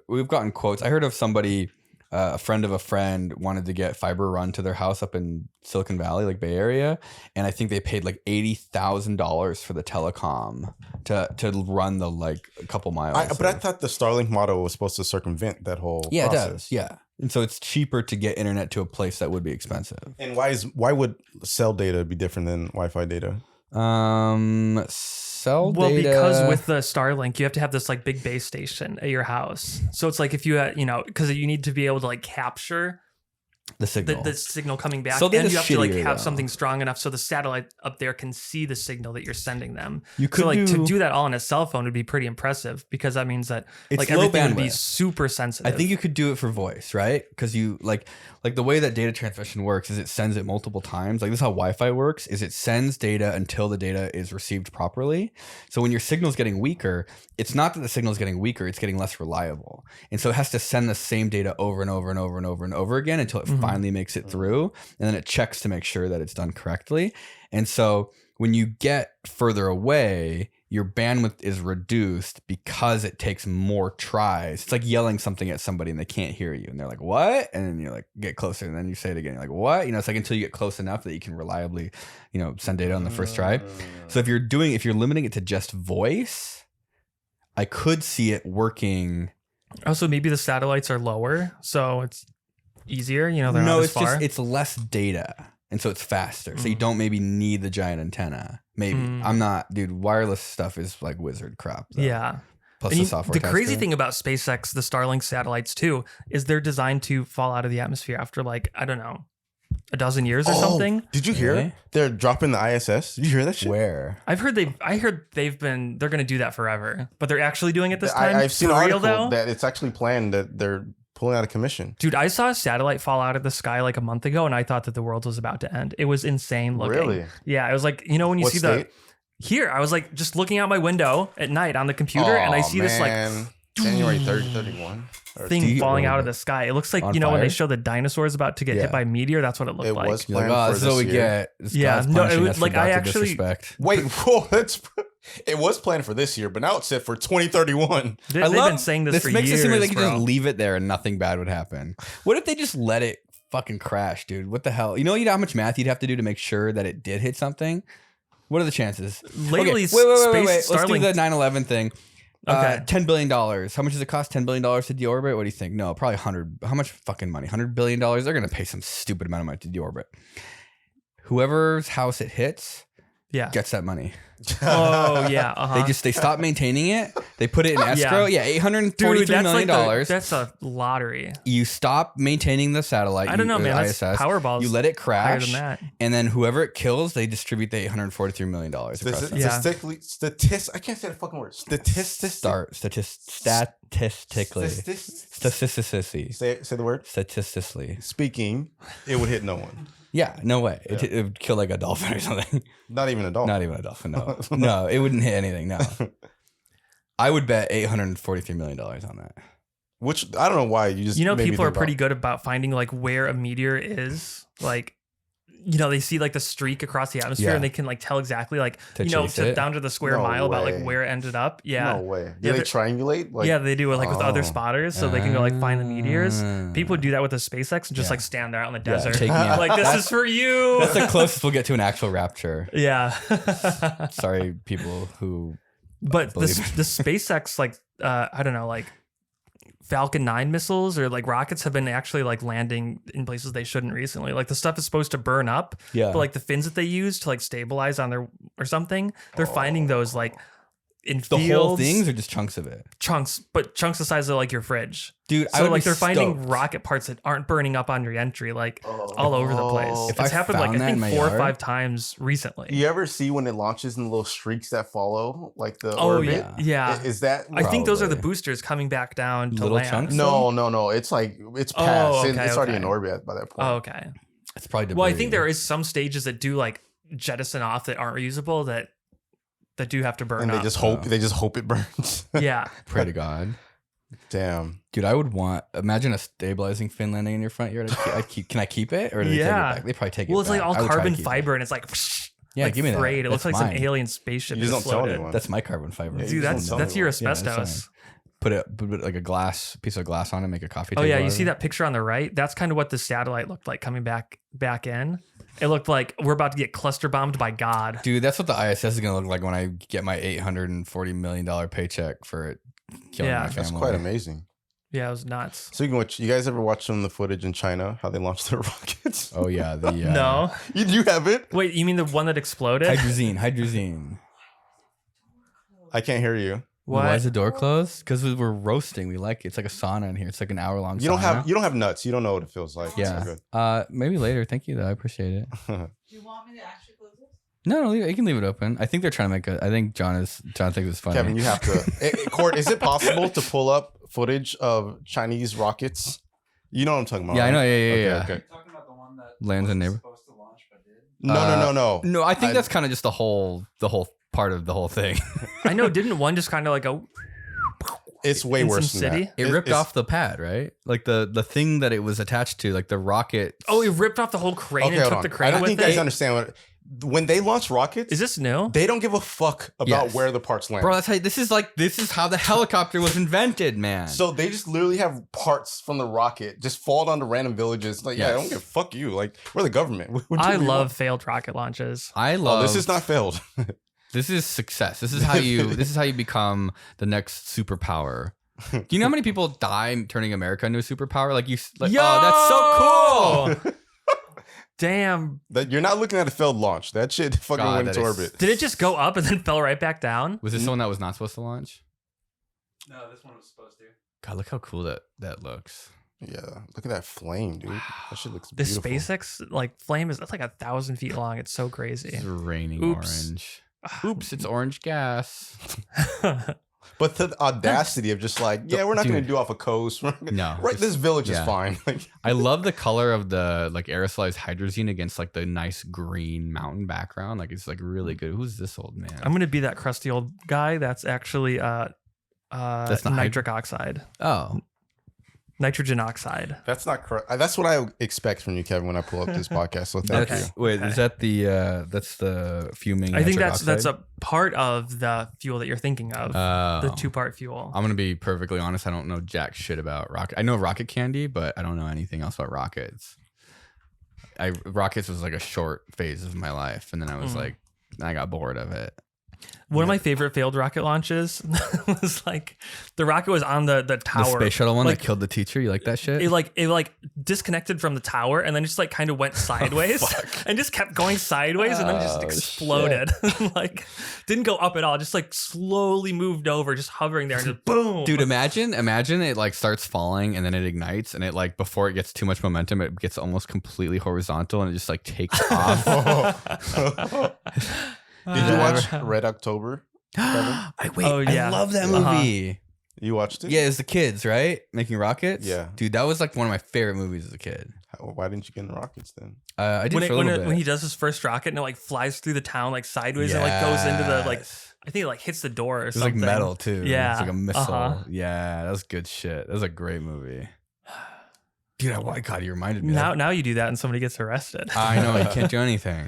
A: we've gotten quotes. I heard of somebody, a friend of a friend wanted to get fiber run to their house up in Silicon Valley, like Bay Area. And I think they paid like $80,000 for the telecom to run the like a couple miles.
C: But I thought the Starlink model was supposed to circumvent that whole process.
A: It does. Yeah. And so it's cheaper to get internet to a place that would be expensive.
C: And why would cell data be different than Wi-Fi data?
A: Cell data.
B: Well, because with the Starlink, you have to have this like big base station at your house. So it's like if you had, because you need to be able to like capture
A: the signal,
B: the signal coming back,
A: so
B: and you have to like have
A: though.
B: something strong enough so the satellite up there can see the signal that you're sending them.
A: You could
B: so like to do that all on a cell phone would be pretty impressive, because that means that
A: it's
B: like
A: low
B: everything would be
A: bandwidth.
B: super sensitive.
A: I think you could do it for voice, right? Because you like the way that data transmission works is it sends it multiple times. Like this is how Wi-Fi works: is it sends data until the data is received properly. So when your signal's getting weaker, it's not that the signal is getting weaker; it's getting less reliable, and so it has to send the same data over and over and over and over and over again until it finally makes it through, and then it checks to make sure that it's done correctly. And so when you get further away, your bandwidth is reduced because it takes more tries. It's like yelling something at somebody and they can't hear you, and they're like, "What?" And then you like get closer, and then you say it again. You're like, "What?" It's like until you get close enough that you can reliably, send data on the first try. So if you're limiting it to just voice, I could see it working.
B: Also, maybe the satellites are lower, so it's easier. They're not as far.
A: It's less data, and so it's faster. So you don't maybe need the giant antenna. Maybe I'm not, dude. Wireless stuff is like wizard crap. Though.
B: Yeah.
A: Plus
B: And
A: the software.
B: The crazy
A: tester.
B: thing about SpaceX, the Starlink satellites too, is they're designed to fall out of the atmosphere after like, I don't know, a dozen years or something.
C: Did you hear?
A: Really?
C: They're dropping the ISS. Did you hear that shit?
A: Where?
B: I heard they're going to do that forever, but they're actually doing it this time.
C: I've seen an
B: For real,
C: article
B: though?
C: that it's actually planned that they're pulling out of commission.
B: Dude, I saw a satellite fall out of the sky like a month ago, and I thought that the world was about to end. It was insane looking.
C: Really?
B: Yeah, it was like, when you
C: What
B: see
C: state?
B: here, I was like just looking out my window at night on the computer, and I see this like
C: January 30, 31.
B: thing falling out of the sky. It looks like,
A: On
B: when
A: fire?
B: they show the dinosaurs about to get hit by a meteor, that's what it looked
C: It
B: like.
C: was
A: You're like,
C: planned
A: oh,
C: for
A: this is what
C: this
A: we
C: year.
A: get. This
B: Yeah,
A: God's
B: no,
A: punishing
B: it was
A: us for
B: like, I
A: Dr.
B: actually-
A: disrespect.
C: Wait, whoa, it was planned for this year, but now it's set for 2031.
B: They've been saying this for
A: makes
B: years,
A: it seem like they could
B: bro.
A: just leave it there and nothing bad would happen. What if they just let it fucking crash, dude? What the hell? You know how much math you'd have to do to make sure that it did hit something? What are the chances?
B: Lately,
A: wait.
B: space
A: Let's do
B: Starlink-
A: the 9/11 thing.
B: Okay.
A: $10 billion. How much does it cost? $10 billion to deorbit? What do you think? No, probably 100. How much fucking money? $100 billion? They're going to pay some stupid amount of money to deorbit. Whoever's house it hits
B: Yeah.
A: gets that money.
B: Oh yeah. Uh-huh.
A: They stop maintaining it. They put it in escrow. Yeah, $843
B: Dude, that's
A: million.
B: like that's a lottery.
A: You stop maintaining the satellite.
B: I don't know, man. That's
A: ISS.
B: Powerball's
A: You let it
B: higher
A: crash,
B: than that.
A: and then whoever it kills, they distribute the $843 million. Across the
B: Yeah.
C: Statistically, I can't say the fucking word.
A: Statistically.
C: Say the word.
A: Statistically.
C: Speaking, it would hit no one.
A: Yeah, no way. It would kill like a dolphin or something.
C: Not even a dolphin.
A: Not even a dolphin. No, no, it wouldn't hit anything. No, I would bet $843 million on that.
C: Which I don't know why you just. made me
B: People are
C: think
B: pretty
C: about.
B: good about finding like where a meteor is. Like, they see like the streak across the atmosphere,
A: Yeah.
B: and they can like tell exactly like
A: To chase it?
B: down to the square
C: No
B: mile about
C: way.
B: like where it ended up. Yeah.
C: No way.
B: Yeah,
C: Do they
B: they're-
C: triangulate? Like,
B: Yeah, they do it like with other
C: Oh.
B: spotters, so they can go like find the meteors.
A: Ah.
B: People do that with the SpaceX and just
A: Yeah.
B: like stand there out in the
A: Yeah,
B: desert,
A: take me out.
B: like this is for you.
A: That's the closest we'll get to an actual rapture.
B: Yeah.
A: Sorry, people who.
B: But the
A: believe it.
B: SpaceX like I don't know, like Falcon 9 missiles or like rockets have been actually like landing in places they shouldn't recently. Like the stuff is supposed to burn up,
A: Yeah.
B: but like the fins that they use to like stabilize on their or something, they're finding those like in
A: The
B: fields.
A: whole things or just chunks of it?
B: Chunks, but chunks the size of like your fridge.
A: Dude, I
B: So
A: would
B: like
A: be
B: they're finding
A: stoked.
B: rocket parts that aren't burning up on your entry, like all over the place.
A: If
B: It's
A: I
B: happened like
A: found
B: I
A: that in
B: think
A: my
B: 4 or
A: yard-
B: 5 times recently.
C: You ever see when it launches and the little streaks that follow, like the
B: Oh
C: orbit?
B: yeah.
C: Is that?
B: I think those are the
A: Probably.
B: boosters coming back down to
A: Little
B: land.
A: chunks?
C: No. It's like it's past.
B: Oh,
C: It's already
B: okay.
C: in orbit by that point.
B: Oh, okay.
A: It's probably debris.
B: Well, I think there is some stages that do like jettison off that aren't reusable that do have to burn
C: And
B: up.
C: they just hope it burns.
B: Yeah.
A: Pray to God.
C: Damn.
A: Dude, I would imagine a stabilizing fin landing in your front yard. Can I keep it? Or do they take it
B: Yeah.
A: back? They probably take it
B: Well, it's
A: back.
B: like all
A: I would try to
B: carbon
A: keep it.
B: fiber and it's like
A: Yeah, give me that.
B: frayed. It looks
A: That's
B: like
A: mine.
B: some alien spaceship.
C: You just
B: just
C: don't tell
B: floated.
C: anyone.
A: That's my carbon fiber.
C: Yeah,
B: Dude,
C: just don't
B: that's
C: tell
B: your
C: anyone.
A: Yeah, that's
B: asbestos.
A: Put like a piece of glass on it, make a coffee
B: Oh
A: table.
B: yeah,
A: out
B: you
A: of
B: see
A: it.
B: that picture on the right? That's kind of what the satellite looked like coming back in. It looked like we're about to get cluster bombed by God.
A: Dude, that's what the ISS is gonna look like when I get my $840 million paycheck for it killing
B: Yeah.
A: my family.
C: That's quite amazing.
B: Yeah, it was nuts.
C: So you guys ever watch some of the footage in China how they launched their rockets?
A: Oh yeah, the
B: No.
C: You have it?
B: Wait, you mean the one that exploded?
A: hydrazine.
C: I can't hear you.
B: What?
A: Why is the door closed? Because we're roasting. We like it. It's like a sauna in here. It's like an hour-long.
C: You don't
A: sauna.
C: have nuts. You don't know what it feels like.
A: Yeah.
C: It's all
A: Maybe later. Thank you though. I appreciate it.
C: good.
D: Do you want me to actually close this?
A: No, you can leave it open. I think they're trying to make I think John thinks it's funny.
C: Kevin, you have to. Court, is it possible to pull up footage of Chinese rockets? You know what I'm talking about.
A: Yeah, I know.
C: right?
A: Yeah.
C: Okay.
D: You're talking about the one that
A: Lands in neighbor.
D: supposed to launch but did?
C: No.
A: No, I think
C: I-
A: that's kind of just the whole part of the whole thing.
B: I know, didn't one just kind of like go
C: It's way
B: in
C: worse
B: some
C: than
B: city?
C: that.
A: It ripped off the pad, right? Like the thing that it was attached to, like the rocket.
B: Oh, it ripped off the whole crane
C: Okay,
B: and
C: hold
B: took
C: on.
B: the
C: I
B: crane
C: don't
B: with
C: think you guys
B: it.
C: understand when they launch rockets.
B: Is this new?
C: They don't give a fuck about
A: Yes.
C: where the parts land.
A: Bro, this is how the helicopter was invented, man.
C: So they just literally have parts from the rocket just fall down to random villages. Like, yeah, I
A: Yes.
C: don't give fuck you. Like, we're the government. What do
B: I
C: we
B: love
C: want?
B: failed rocket launches.
A: I love.
C: Oh, this is not failed.
A: This is success. This is how you become the next superpower. Do you know how many people die turning America into a superpower?
B: Yo!
A: Oh, that's so cool.
B: Damn.
C: That you're not looking at a failed launch. That shit fucking
A: God,
C: went
A: that
C: into
A: is-
C: orbit.
B: Did it just go up and then fell right back down?
A: Was this the one that was not supposed to launch?
D: No, this one was supposed to.
A: God, look how cool that looks.
C: Yeah, look at that flame, dude. That shit looks
B: The
C: beautiful.
B: SpaceX like flame that's like 1,000 feet long. It's so crazy.
A: It's raining
B: Oops.
A: orange. Oops, it's orange gas.
C: But the audacity of just like, yeah, we're not going to
A: Dude.
C: do off a coast. We're not gonna-
A: No,
C: right.
A: just-
C: This village is
A: yeah.
C: fine. Like,
A: I love the color of the like aerosolized hydrazine against like the nice green mountain background. Like it's like really good. Who's this old man?
B: I'm gonna be that crusty old guy. That's actually
A: That's not
B: nitric oxide,
A: Oh,
B: nitrogen oxide.
C: that's not correct. That's what I expect from you, Kevin, when I pull up this podcast. So thank
B: Okay.
C: you.
A: wait,
B: Okay.
A: is that that's the fuming?
B: I think
A: nitric
B: that's
A: oxide?
B: a part of the fuel that you're thinking of. The
A: Oh.
B: 2-part fuel.
A: I'm gonna be perfectly honest. I don't know jack shit about rocket. I know rocket candy, but I don't know anything else about rockets. Rockets was like a short phase of my life, and then I was like, I got bored of it.
B: One of my favorite failed rocket launches was like the rocket was on the tower.
A: The space shuttle one
B: Like,
A: that killed the teacher. You like that shit?
B: it like disconnected from the tower and then just like kind of went sideways and just kept going sideways and then just
A: Oh,
B: exploded. Like didn't go up at all, just like slowly moved over, just hovering there and just boom.
A: Dude, imagine it like starts falling and then it ignites and it like before it gets too much momentum, it gets almost completely horizontal and it just like takes off.
C: Did you watch Red October? Kevin?
B: Oh, yeah.
A: I love that
B: Uh-huh.
A: movie.
C: You watched it?
A: Yeah, it's the kids, right? Making rockets.
C: Yeah.
A: Dude, that was like one of my favorite movies as a kid.
C: Why didn't you get in rockets then?
A: I did
B: when,
A: for a little bit.
B: when he does his first rocket and it like flies through the town like sideways and like goes into the like
A: Yes.
B: I think it like hits the door or
A: It was like
B: something.
A: metal too.
B: Yeah.
A: It's like a missile.
B: Uh-huh.
A: Yeah, that was good shit. That was a great movie. Dude, God, you reminded me.
B: Now you do that and somebody gets arrested.
A: I know you can't do anything.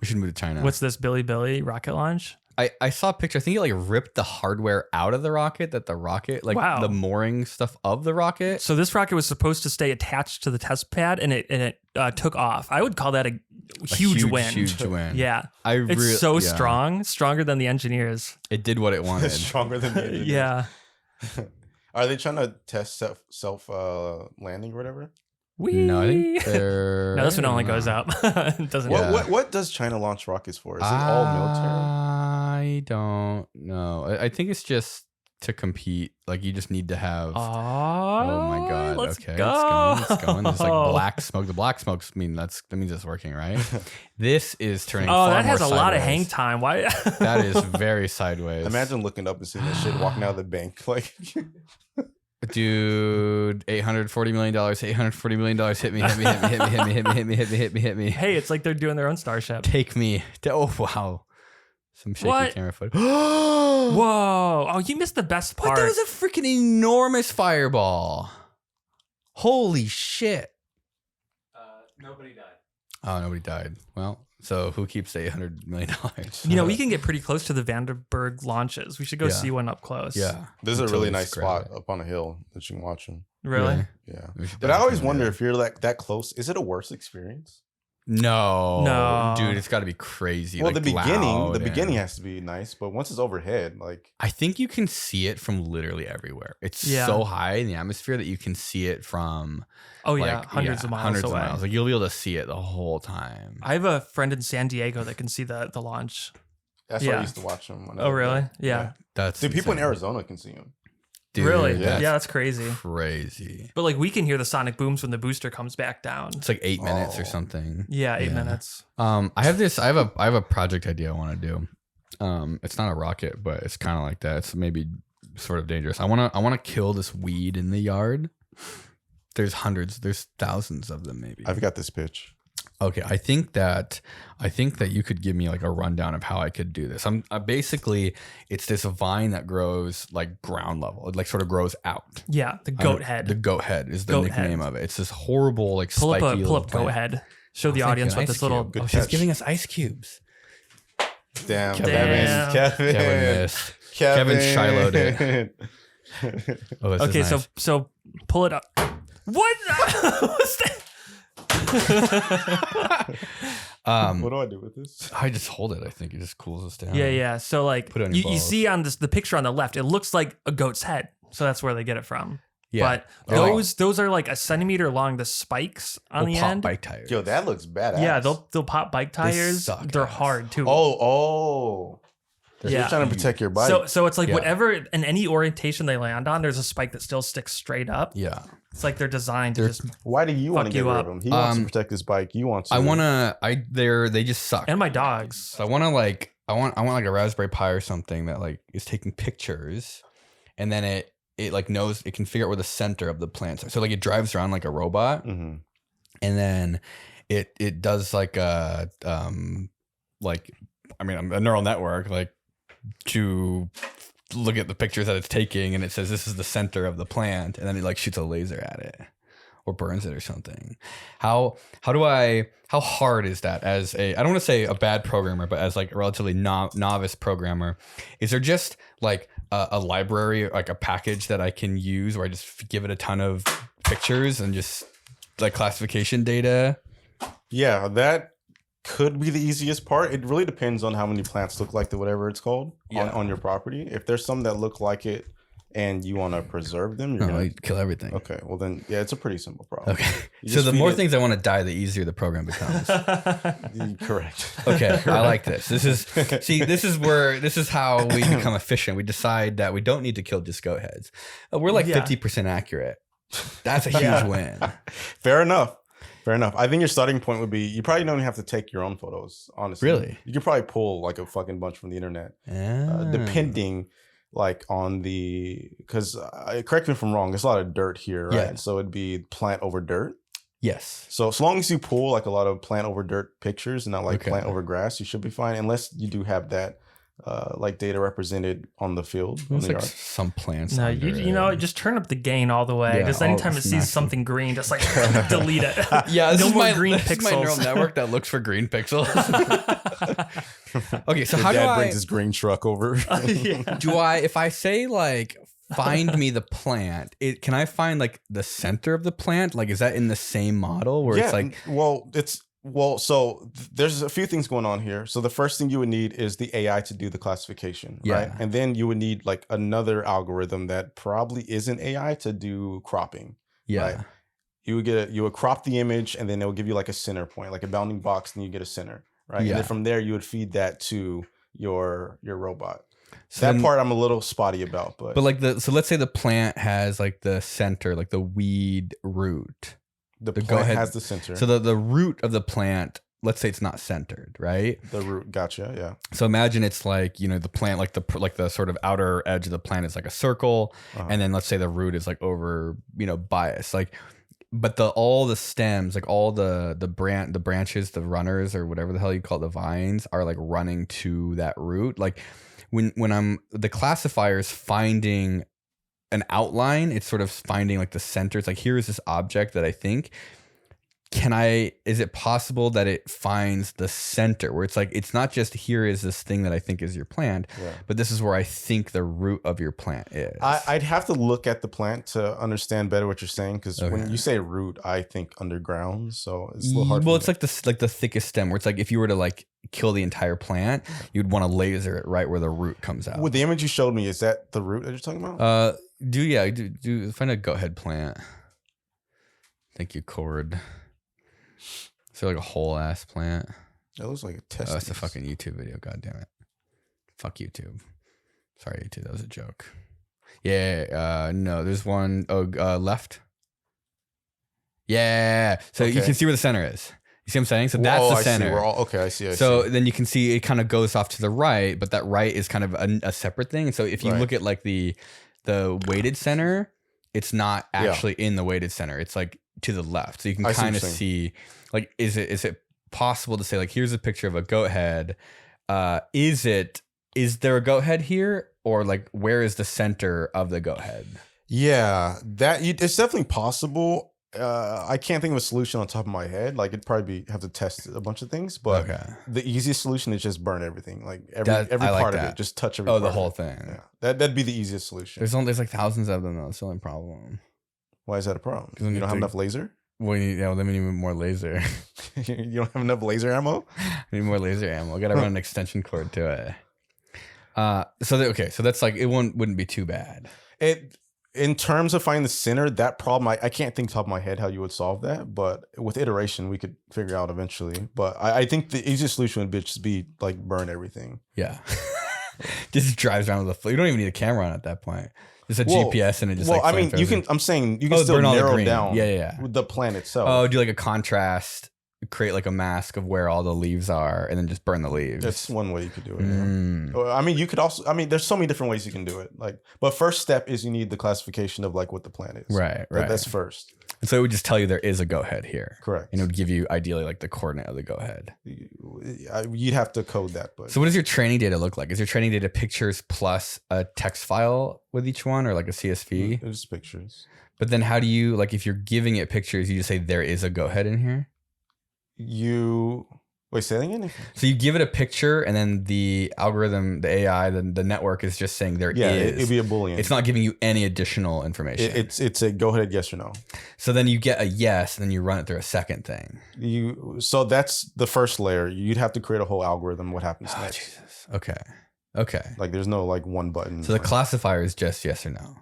A: We should move to China.
B: What's this Billy rocket launch?
A: I saw a picture. I think it like ripped the hardware out of the rocket. That the rocket, like
B: Wow.
A: the mooring stuff of the rocket.
B: So this rocket was supposed to stay attached to the test pad, and it took off. I would call that a huge win.
A: Huge win.
B: Yeah,
A: I
B: it's
A: really
B: so strong, stronger than the engineers.
A: It did what it wanted.
C: Stronger than the engineers.
B: Yeah.
C: Are they trying to test self landing or whatever?
A: No, I think they're.
B: No, this one only
A: I don't
B: goes
A: know.
B: up. It doesn't.
A: Yeah.
C: What does China launch rockets for? Is it all military?
A: I I don't know. I think it's just to compete. Like you just need to have. Oh my god!
B: Let's
A: Okay,
B: go.
A: it's going. There's like black smoke. The black smokes mean that means it's working, right? This is turning.
B: Oh,
A: far
B: that has
A: more
B: a lot of
A: sideways.
B: hang time. Why?
A: That is very sideways.
C: Imagine looking up and seeing that shit walking out of the bank. Like,
A: dude, $840 million. $840 million. Hit me. Hit me. Hit me. Hit me. Hit me. Hit me. Hit me. Hit me. Hit me. Hit me.
B: Hey, it's like they're doing their own starship.
A: Take me. Oh wow. Some shaky
B: What?
A: camera footage.
B: Whoa! Oh, you missed the best
A: But
B: part.
A: that was a freaking enormous fireball. Holy shit.
D: Nobody died.
A: Oh, nobody died. Well, so who keeps the $800 million?
B: You know, we can get pretty close to the Vandenberg launches. We should go
A: Yeah.
B: see one up close.
A: Yeah.
C: there's a
A: Until
C: really
A: they
C: nice
A: scrap
C: spot up on a hill that you can watch them.
B: Really?
C: Yeah.
A: We should
C: But I always
A: definitely
C: wonder
A: do
C: if you're like that close, is it a worse experience?
A: No.
B: No.
A: Dude, it's got to be crazy.
C: Well,
A: like
C: the
A: loud
C: beginning
A: and-
C: has to be nice, but once it's overhead, like
A: I think you can see it from literally everywhere. It's
B: Yeah.
A: so high in the atmosphere that you can see it from
B: Oh yeah,
A: like,
B: hundreds of miles
A: hundreds
B: away.
A: of miles. Like you'll be able to see it the whole time.
B: I have a friend in San Diego that can see the launch.
C: that's why
B: Yeah.
C: I used to watch them.
B: Oh really? Yeah.
A: That's
C: Dude, people in
A: insane.
C: Arizona can see them.
A: Dude,
B: Really?
C: yeah.
B: Yeah, that's crazy.
A: crazy.
B: But like we can hear the sonic booms when the booster comes back down.
A: It's like 8 minutes or
C: Oh.
A: something.
B: Yeah, 8
A: Yeah.
B: minutes.
A: I have a project idea I want to do. It's not a rocket, but it's kind of like that. It's maybe sort of dangerous. I want to kill this weed in the yard. There's thousands of them maybe.
C: I've got this pitch.
A: Okay, I think that you could give me like a rundown of how I could do this. I'm basically it's this vine that grows like ground level. It like sort of grows out.
B: Yeah, the goat head.
A: The goat head is the
B: Goat
A: nickname
B: head.
A: of it. It's this horrible like
B: pull
A: spiky
B: up
A: little
B: goat
A: plant.
B: head. Show
A: Oh,
B: the
A: thank
B: audience
A: you,
B: what
A: an
B: this
A: ice
B: little.
C: cube. Good
A: Oh, she's
C: catch.
A: giving us ice cubes.
C: Damn,
B: Damn.
C: Kevin.
A: Kevin missed. Kevin Shiloh'd it. Oh, this
B: Okay,
A: is nice.
B: so pull it up. What? What's that?
C: What do I do with this?
A: I just hold it. I think it just cools us down.
B: Yeah. So like
A: Put it on your
B: you
A: balls.
B: see on the picture on the left, it looks like a goat's head. So that's where they get it from.
A: Yeah.
B: But
A: Or like-
B: those are like a centimeter long, the spikes on
A: We'll
B: the
A: pop
B: end.
A: bike tires.
C: Yo, that looks badass.
B: Yeah, they'll pop bike tires.
A: suck
B: They're
A: ass.
B: hard too.
C: Oh. They're
B: Yeah.
C: trying to protect your bike.
B: So it's like
A: Yeah.
B: whatever in any orientation they land on, there's a spike that still sticks straight up.
A: Yeah.
B: It's like they're designed to just
C: Why do you want to
B: Fuck
C: get
B: you
C: rid
B: up.
C: of him? He wants to
A: Um,
C: protect his bike. You want to.
A: They just suck.
B: and my dogs.
A: So I want like a Raspberry Pi or something that like is taking pictures, and then it like knows it can figure out where the center of the plants are. So like it drives around like a robot,
C: hmm
A: and then it does like a a neural network like to look at the pictures that it's taking, and it says this is the center of the plant, and then it like shoots a laser at it or burns it or something. How hard is that as I don't want to say a bad programmer, but as like a relatively novice programmer? Is there just like a library, like a package that I can use where I just give it a ton of pictures and just like classification data?
C: Yeah, that could be the easiest part. It really depends on how many plants look like the whatever it's called on your property. If there's some that look like it and you want to preserve them, you're
A: No,
C: gonna
A: I kill everything.
C: okay. Well then, yeah, it's a pretty simple problem.
A: Okay.
C: You
A: So
C: just
A: the
C: feed
A: more
C: it-
A: things I want to die, the easier the program becomes.
C: Correct.
A: Okay, I like this. This is how we become efficient. We decide that we don't need to kill just goat heads. We're like
B: Yeah.
A: 50% accurate. That's a huge
B: Yeah.
A: win.
C: Fair enough. I think your starting point would be you probably don't even have to take your own photos. Honestly,
A: Really?
C: you could probably pull like a fucking bunch from the internet,
A: Ah.
C: depending like on because correct me if I'm wrong. There's a lot of dirt here, right?
A: Yeah.
C: So it'd be plant over dirt.
A: Yes.
C: So as long as you pull like a lot of plant over dirt pictures and not like
A: Okay.
C: plant over grass, you should be fine. Unless you do have that like data represented on the field. On
A: There's
C: the
A: like
C: yard.
A: some plants.
B: No,
A: under
B: you know,
A: it.
B: just turn up the gain all the way.
A: Yeah,
B: Just
A: all
B: anytime it sees
A: maximum.
B: something green, just like delete it.
A: Yeah, this
B: no
A: is
B: more
A: my
B: green
A: this is my neural
B: pixels.
A: network that looks for green pixels. Okay, so
C: Your
A: how do
C: dad brings
A: I
C: his green truck over.
B: Yeah.
A: if I say like find me the plant, can I find like the center of the plant? Like is that in the same model where it's like
C: so there's a few things going on here. So the first thing you would need is the AI to do the classification, right?
A: Yeah.
C: And then you would need like another algorithm that probably isn't AI to do cropping.
A: yeah.
C: Right. You would crop the image and then it will give you like a center point, like a bounding box, and you get a center, right?
A: Yeah.
C: And then from there you would feed that to your robot.
A: So
C: That
A: then-
C: part I'm a little spotty about, but
A: But like so let's say the plant has like the center, like the weed root.
C: the
A: go
C: plant
A: ahead.
C: has the center.
A: So the root of the plant, let's say it's not centered, right?
C: The root, gotcha. Yeah.
A: So imagine it's like, you know, the plant, like the sort of outer edge of the plant is like a circle, and then let's say the root is like over, you know, bias, like. But all the stems, like all the branches, the runners or whatever the hell you call it, the vines are like running to that root. Like when the classifier is finding an outline, it's sort of finding like the center. It's like, here is this object that I think. Is it possible that it finds the center where it's like, it's not just here is this thing that I think is your plant, but this is where I think the root of your plant is.
C: I'd have to look at the plant to understand better what you're saying, because when you say root, I think underground, so it's a little hard.
A: Well, it's like the thickest stem where it's like if you were to like kill the entire plant, you'd want to laser it right where the root comes out.
C: With the image you showed me, is that the root that you're talking about?
A: Do find a goat head plant. Thank you, Cord. So like a whole ass plant.
C: It looks like a test.
A: Oh, it's a fucking YouTube video. God damn it. Fuck YouTube. Sorry, YouTube. That was a joke. Yeah. No, there's one. Left. Yeah. So you can see where the center is. You see what I'm saying? So that's the center.
C: I see.
A: So then you can see it kind of goes off to the right, but that right is kind of a separate thing. So if you look at like the weighted center, it's not actually in the weighted center. It's like to the left. So you can kind of see, like, is it possible to say, like, here's a picture of a goat head. Is there a goat head here, or like where is the center of the goat head?
C: Yeah, it's definitely possible. I can't think of a solution on top of my head. Like, it'd probably have to test a bunch of things, but the easiest solution is just burn everything. Like every part of it, just touch every part.
A: The whole
C: of it.
A: thing.
C: Yeah, that'd be the easiest solution.
A: There's like thousands of them though. That's the only problem.
C: Why is that a problem? You don't have enough laser?
A: Well, then we need more laser.
C: You don't have enough laser ammo?
A: We need more laser ammo. I gotta run an extension cord to it. So that's like, it wouldn't be too bad.
C: In terms of finding the center, that problem, I can't think top of my head how you would solve that, but with iteration, we could figure out eventually. But I think the easiest solution would just be like burn everything.
A: Yeah. Just drives around with you don't even need a camera on at that point. Just a GPS and it just
C: I'm saying you can still narrow down the plant itself.
A: Oh, do like a contrast, create like a mask of where all the leaves are, and then just burn the leaves.
C: That's one way you could do it. Yeah. I mean, you could also, there's so many different ways you can do it. Like, but first step is you need the classification of like what the plant is.
A: Right.
C: That's first.
A: And so it would just tell you there is a goat head here.
C: Correct.
A: And it would give you ideally like the coordinate of the goat head.
C: You'd have to code that. But
A: so what does your training data look like? Is your training data pictures plus a text file with each one, or like a CSV?
C: It's pictures.
A: But then how do you, like, if you're giving it pictures, you just say there is a goat head in here?
C: Wait, say that again?
A: So you give it a picture, and then the algorithm, the AI, the network is just saying there is.
C: Yeah, it'd be a Boolean.
A: It's not giving you any additional information.
C: It's a go ahead, yes or no.
A: So then you get a yes, and then you run it through a second thing.
C: So that's the first layer. You'd have to create a whole algorithm. What happens next?
A: Jesus. Okay.
C: Like, there's no like one button.
A: So the classifier is just yes or no.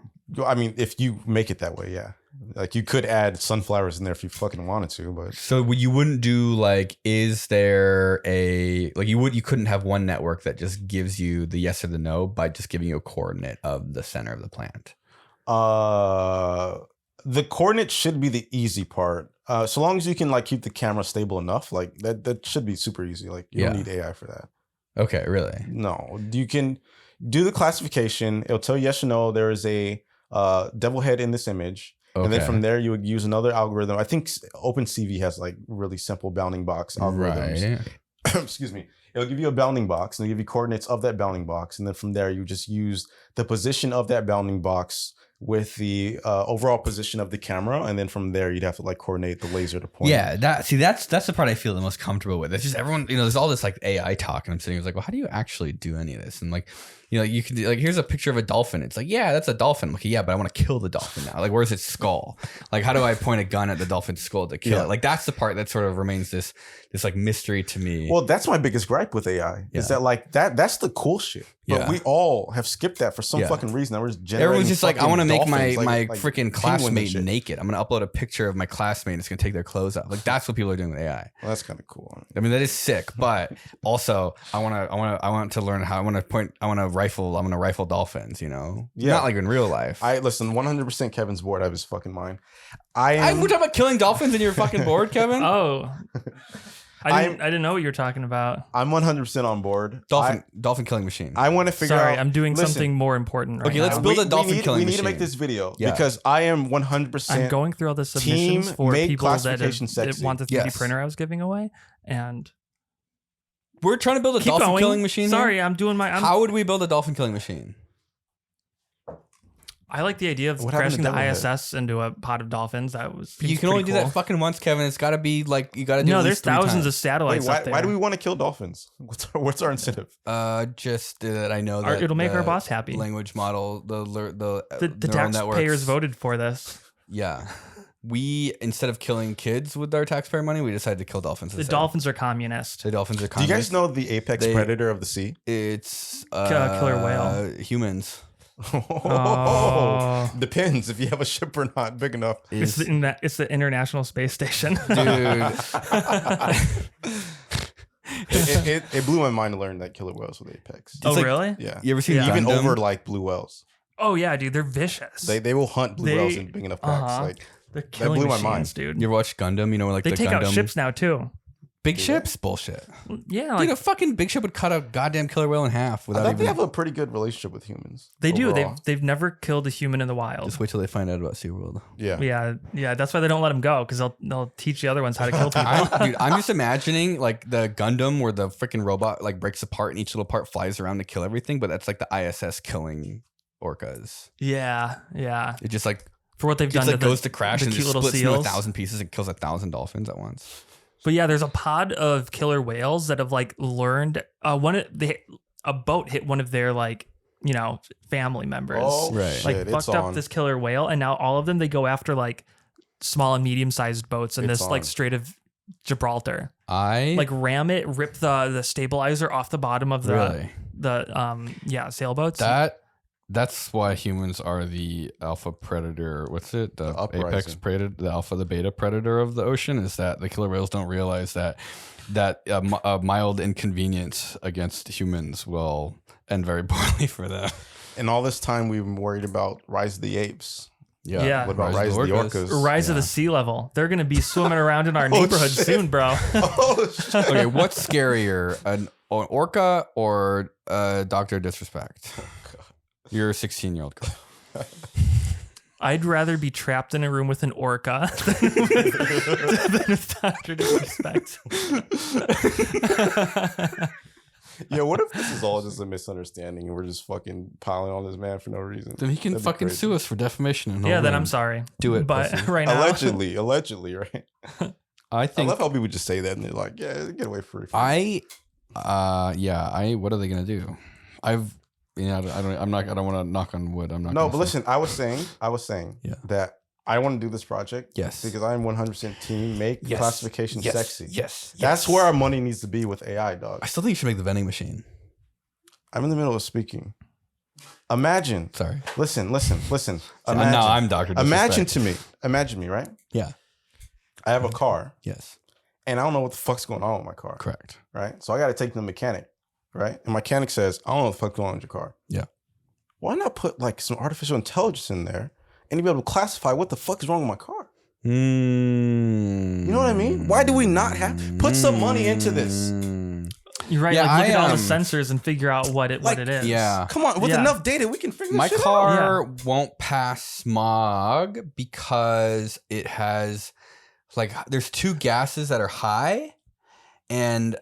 C: I mean, if you make it that way, yeah. Like, you could add sunflowers in there if you fucking wanted to, but
A: so you wouldn't do like, is there a, like, you couldn't have one network that just gives you the yes or the no by just giving you a coordinate of the center of the plant.
C: The coordinate should be the easy part. So long as you can like keep the camera stable enough, like that should be super easy. Like, you don't need AI for that.
A: Okay, really?
C: No, you can do the classification. It'll tell you yes or no. There is a devil head in this image. Okay. And then from there, you would use another algorithm. I think OpenCV has like really simple bounding box algorithms. Right. Excuse me. It'll give you a bounding box, and it'll give you coordinates of that bounding box. And then from there, you just use the position of that bounding box with the overall position of the camera. And then from there, you'd have to like coordinate the laser to point.
A: Yeah, that's the part I feel the most comfortable with. It's just everyone, there's all this like AI talk, and I'm sitting here like, well, how do you actually do any of this? And like, you can do, like, here's a picture of a dolphin. It's like, yeah, that's a dolphin. I'm like, yeah, but I want to kill the dolphin now. Like, where's its skull? Like, how do I point a gun at the dolphin's skull to kill it? Like, that's the part that sort of remains this like mystery to me.
C: Well, that's my biggest gripe. gripe with AI is
A: Yeah.
C: that like that's the cool shit. But
A: Yeah.
C: we all have skipped that for some
A: Yeah.
C: fucking reason. That we're just generating
A: Everyone's just like, I want to make
C: dolphins,
A: my
C: like
A: freaking
C: penguins and
A: classmate
C: shit.
A: naked. I'm gonna upload a picture of my classmate. It's gonna take their clothes off. Like that's what people are doing with AI.
C: Well, that's kind of cool.
A: I mean, that is sick. But also, I want to learn how. I want to rifle dolphins. You know,
C: Yeah.
A: not like in real life.
C: I listen. 100% Kevin's bored out of his fucking mind.
A: We're talking about killing dolphins and you're fucking bored, Kevin.
B: Oh, I didn't know what you were talking about.
C: I'm 100% on board.
A: Dolphin killing machine.
C: I want to figure out.
B: Sorry, I'm doing
C: listen,
B: something more important right
A: Okay,
B: now.
A: let's build a dolphin killing
C: We need
A: machine.
C: to make this video
A: Yeah.
C: because I am 100%.
B: I'm going through all the submissions
C: team
B: for
C: make
B: people that
C: classification sexy.
B: want the 3D
A: Yes.
B: printer I was giving away, and
A: We're trying to build a
B: keep
A: dolphin
B: going.
A: killing machine.
B: Sorry,
A: here?
B: I'm doing my.
A: How would we build a dolphin killing machine?
B: I like the idea of
C: What happened
B: crashing
C: to
B: the
C: Devilhead?
B: ISS into a pod of dolphins. That was
A: You can only do that fucking once, Kevin. It's got to be like you got to do.
B: No,
A: at
B: there's
A: least 3
B: thousands
A: times.
B: of satellites
C: Wait,
B: up there.
C: why do we want to kill dolphins? What's our incentive?
A: Just that I know that
B: It'll make our
A: the
B: boss happy.
A: Language model, the
B: the
A: neural networks.
B: taxpayers voted for this.
A: Yeah, we instead of killing kids with our taxpayer money, we decided to kill dolphins.
B: The
A: instead.
B: dolphins are communist.
A: The dolphins are.
C: Do you guys
A: communist.
C: know the apex
A: They-
C: predator of the sea?
A: It's
B: Killer whale.
A: Humans.
B: Oh.
C: Depends if you have a ship or not big enough.
B: It's the International Space Station.
A: Dude.
C: It blew my mind to learn that killer whales with apex.
B: Oh,
A: like-
B: really?
C: Yeah,
A: You ever seen
C: even
A: Gundam?
C: over like blue whales.
B: Oh yeah, dude, they're vicious.
C: They will hunt blue whales in big enough packs.
B: Uh-huh.
C: Like
B: They're killing
C: blew my
B: machines,
C: mind.
B: dude.
A: You ever watch Gundam? You know, like
B: They
A: the
B: take
A: Gundam
B: out ships now too.
A: big ships. Bullshit.
B: Yeah,
A: Dude,
B: like
A: a fucking big ship would cut a goddamn killer whale in half
C: I
A: without
C: thought
A: even.
C: they have a pretty good relationship with humans.
B: they do.
C: overall.
B: They've never killed a human in the wild.
A: Just wait till they find out about SeaWorld.
C: Yeah.
B: Yeah. That's why they don't let them go because they'll teach the other ones how to kill people.
A: I'm just imagining like the Gundam where the freaking robot like breaks apart and each little part flies around to kill everything, but that's like the ISS killing orcas.
B: Yeah.
A: It just like
B: For what they've
A: just
B: done
A: like
B: to
A: goes to crash
B: the
A: and
B: cute
A: just
B: little
A: splits into
B: seals.
A: 1,000 pieces and kills 1,000 dolphins at once.
B: But yeah, there's a pod of killer whales that have like learned a boat hit one of their like family members.
C: Oh
A: Right.
C: shit!
B: like
C: it's
B: fucked up
C: on.
B: this killer whale, and now all of them they go after like small and medium sized boats in
C: It's
B: this like
C: on.
B: Strait of Gibraltar.
A: I
B: Like ram it, rip the stabilizer off the bottom of
A: really
B: the sailboats.
A: that's why humans are the alpha predator. What's it? The
C: uprising.
A: apex predator, the alpha, the beta predator of the ocean. Is that the killer whales don't realize that a mild inconvenience against humans will end very poorly for them.
C: And all this time we've been worried about Rise of the Apes.
B: Yeah.
C: What about Rise of the Orcas?
B: Rise of the sea level. They're gonna be swimming around in our neighborhood
C: shit.
B: soon, bro.
C: Oh shit!
A: Okay, what's scarier, an orca or Dr. Disrespect? You're a 16-year-old girl.
B: I'd rather be trapped in a room with an orca than with Dr. Disrespect.
C: Yeah, what if this is all just a misunderstanding and we're just fucking piling on this man for no reason?
A: Then he can
C: That'd be
A: fucking
C: crazy.
A: sue us for defamation. And
B: Yeah,
A: he'll
B: then
A: win.
B: I'm sorry.
A: Do it,
B: But
A: pussy.
B: right now,
C: Allegedly, right?
A: I
C: I
A: think
C: love how people just say that and they're like, "Yeah, get away free."
A: what are they gonna do? I don't want to knock on wood. I'm not.
C: No,
A: gonna
C: but
A: say-
C: listen, I was saying
A: Yeah.
C: that I want to do this project.
A: Yes.
C: Because I'm 100% team make
A: Yes.
C: classification
A: Yes.
C: sexy.
A: Yes.
C: That's where our money needs to be with AI, dog.
A: I still think you should make the vending machine.
C: I'm in the middle of speaking. Imagine.
A: Sorry.
C: Listen. Imagine.
A: Now I'm Dr. Disrespect.
C: Imagine me, right?
A: Yeah.
C: I have a car
A: Yes.
C: and I don't know what the fuck's going on with my car.
A: Correct.
C: Right? So I got to take to the mechanic, right? And mechanic says, I don't know what the fuck's going on with your car.
A: Yeah.
C: Why not put like some artificial intelligence in there and be able to classify what the fuck is wrong with my car? You know what I mean? Why do we not put some money into this?
B: you're right.
A: Yeah,
B: like, look at all the
A: I,
B: sensors and figure out what it is.
A: Yeah.
C: Come on, with
B: Yeah.
C: enough data, we can figure
A: My
C: this shit out.
A: car won't pass smog because it has like there's 2 gases that are high and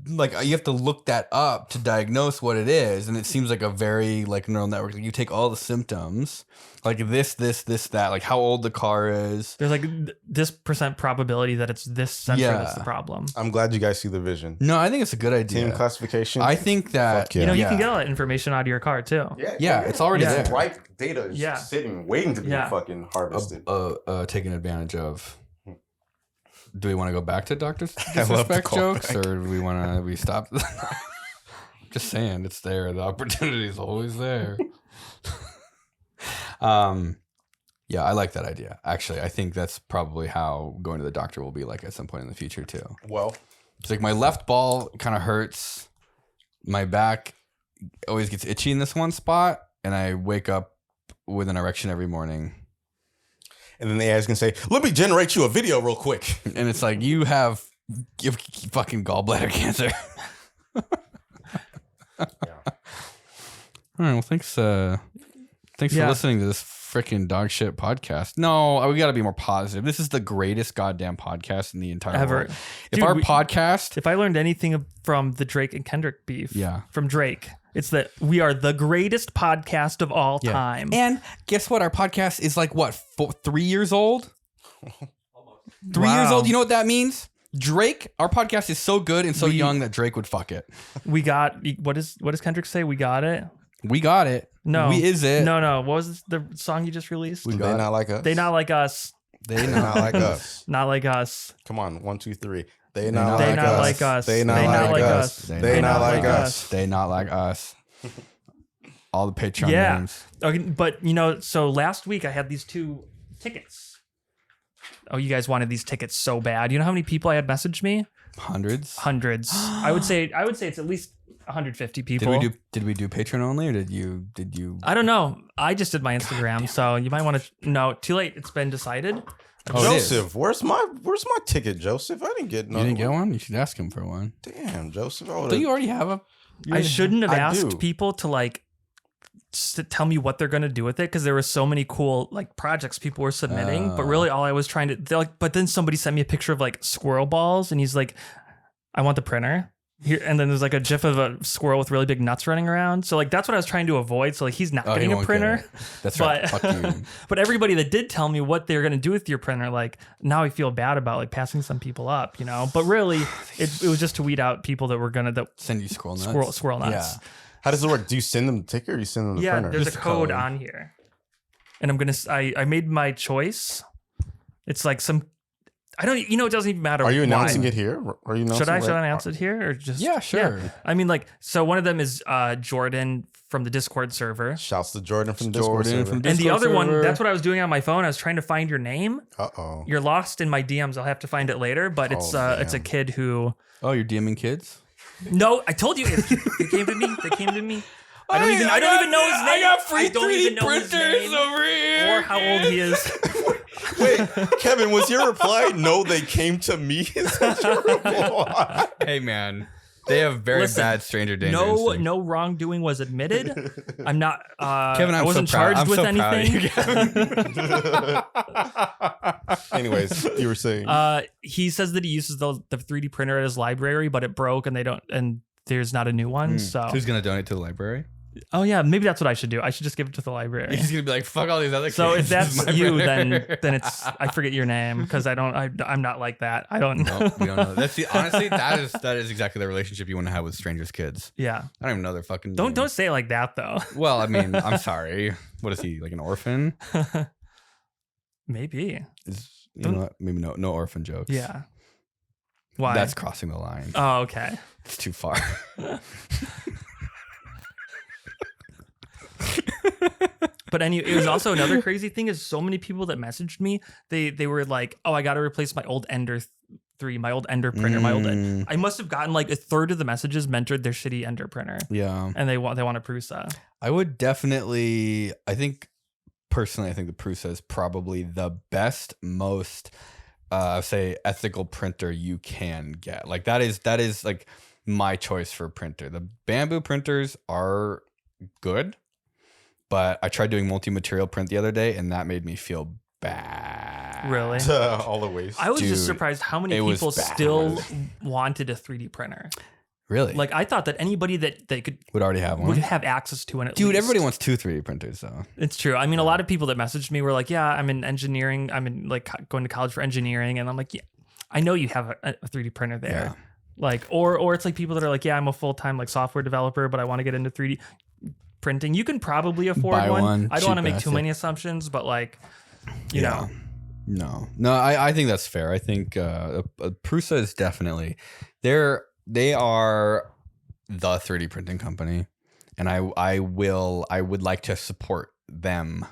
A: like you have to look that up to diagnose what it is, and it seems like a very like neural network. Like you take all the symptoms, like this, that, like how old the car is.
B: There's like this % probability that it's this sensor that's the problem.
C: I'm glad you guys see the vision.
A: No, I think it's a good idea.
C: Team classification.
A: I think that
C: Fuck yeah.
B: You know, you can get all that information out of your car too.
A: Yeah, it's already
B: Yeah.
A: there.
C: Ripe data is
B: Yeah.
C: sitting, waiting to be
B: Yeah.
C: fucking harvested.
A: Taken advantage of. Do we want to go back to Dr.
C: I love the
A: Disrespect jokes,
C: callback.
A: or do we stop? Just saying, it's there. The opportunity is always there. Yeah, I like that idea. Actually, I think that's probably how going to the doctor will be like at some point in the future too.
C: Well,
A: It's like my left ball kind of hurts. My back always gets itchy in this one spot, and I wake up with an erection every morning.
C: and then the AI's gonna say, "Let me generate you a video real quick."
A: And it's like, you have fucking gallbladder cancer. All right. Well, thanks for listening to this freaking dog shit podcast. No, we got to be more positive. This is the greatest goddamn podcast in the entire
B: Ever.
A: world.
B: Dude,
A: Podcast,
B: If I learned anything from the Drake and Kendrick beef,
A: Yeah.
B: from Drake, it's that we are the greatest podcast of all time.
A: and guess what? Our podcast is like what, 3 years old? 3 years
B: Wow.
A: old. You know what that means? Drake. Our podcast is so good and so young that Drake would fuck it.
B: We got what does Kendrick say? We got it.
A: We got it.
B: No,
A: we is it.
B: No. What was the song you just released?
C: They not like us.
B: They not like us.
A: They
C: Not like us.
B: Not like us.
C: Come on, 1, 2, 3.
A: They
C: not
A: not
C: like
B: not
C: us.
B: like us.
C: They not like us. They not like us.
A: They not like us. All the Patreon
B: Yeah.
A: names.
B: Okay, but so last week I had these 2 tickets. Oh, you guys wanted these tickets so bad. You know how many people I had messaged me?
A: Hundreds.
B: Hundreds. I would say it's at least 150 people.
A: Did we do Patreon only, or did you?
B: I don't know. I just did my Instagram, so you might want to. No, too late. It's been decided.
A: Oh, it is.
C: Joseph, where's my ticket, Joseph? I didn't get no.
A: You didn't get one? You should ask him for one.
C: Damn, Joseph.
A: Do you already have a?
B: I shouldn't have
C: I
B: asked
C: do.
B: people to to tell me what they're going to do with it, because there were so many cool projects people were submitting, but really all I was trying to but then somebody sent me a picture of squirrel balls, and he's like, I want the printer here, and then there's a gif of a squirrel with really big nuts running around, so that's what I was trying to avoid, so he's not
A: Oh, he
B: getting a
A: won't
B: printer.
A: get it. That's right.
B: But,
A: Fuck you.
B: but everybody that did tell me what they're going to do with your printer, now I feel bad about passing some people up, but really it was just to weed out people that were going to
A: Send you squirrel nuts.
B: squirrel nuts.
A: Yeah.
C: How does it work? Do you send them the ticket or you send them the
B: Yeah,
C: printer?
B: there's
A: Just
B: a code
A: code.
B: on here, and I made my choice. It's some. I don't. It doesn't even matter.
C: Are you
B: why.
C: announcing it here? Are you announcing
B: Should I
C: right-
B: announce it here or just?
A: Yeah, sure.
B: I mean, so one of them is Jordan from the Discord server,
C: Shouts to Jordan from the Discord
A: Jordan
C: server.
A: from
B: and the
A: Discord
B: other one.
A: server.
B: That's what I was doing on my phone. I was trying to find your name.
C: Uh-oh.
B: You're lost in my DMs. I'll have to find it later. But it's
C: Oh,
B: a kid who.
A: Oh, you're DMing kids?
B: No, I told you they came to me. They came to me. I don't even know his name.
A: I got free
B: I don't
A: 3D
B: even know his
A: printers
B: name
A: over here.
B: or how old he is.
C: Wait, Kevin, was your reply, no, they came to me? Is that your reply?
A: Hey, man. They have very
B: Listen,
A: bad stranger danger
B: No,
A: instincts.
B: no wrongdoing was admitted. I'm not.
A: Kevin,
B: I
A: I'm
B: wasn't
A: so proud.
B: charged
A: I'm
B: with
A: so proud of
B: anything.
A: you,
C: Anyways, you were saying.
B: He says that he uses the 3D printer at his library, but it broke, and there's not a new one. So,
A: Who's going to donate to the library?
B: oh yeah, maybe that's what I should do. I should just give it to the library.
A: He's going to be like, fuck all these other kids.
B: So if
A: This is
B: that's
A: my
B: you,
A: printer.
B: then it's I forget your name because I'm not like that. I don't.
A: No, we don't know. Honestly, that is exactly the relationship you want to have with strangers' kids.
B: Yeah.
A: I don't even know their fucking
B: Don't
A: name.
B: say it like that though.
A: Well, I mean, I'm sorry. What is he, like an orphan?
B: Maybe.
A: You know what? Maybe no orphan jokes.
B: Yeah. Why?
A: That's crossing the line.
B: Oh, okay.
A: It's too far.
B: But anyway, it was also another crazy thing is so many people that messaged me, they were like, oh, I got to replace my old Ender 3, my old Ender printer, I must have gotten a third of the messages mentored their shitty Ender printer,
A: Yeah.
B: and they want a Prusa.
A: I would definitely, personally, I think the Prusa is probably the best, most, say, ethical printer you can get. That is like my choice for a printer. The bamboo printers are good, but I tried doing multi-material print the other day, and that made me feel bad.
B: Really?
C: All the ways.
B: I was
A: Dude,
B: just surprised how many
A: it was
B: people
A: bad.
B: still wanted a 3D printer.
A: Really?
B: I thought that anybody that they could
A: would already have one.
B: would have access to one at
A: Dude,
B: least.
A: everybody wants 2 3D printers, though.
B: It's true. I mean, a lot of people that messaged me were like, yeah, I'm in engineering. I'm in going to college for engineering. And I'm like, yeah, I know you have a 3D printer there.
A: Yeah.
B: Or it's people that are like, yeah, I'm a full-time software developer, but I want to get into 3D printing. You can probably afford
A: Buy one,
B: I don't want to
A: cheap
B: make
A: ass,
B: too
A: yeah.
B: many assumptions, but you know,
A: No, I think that's fair. I think Prusa is definitely they are the 3D printing company, and I would like to support them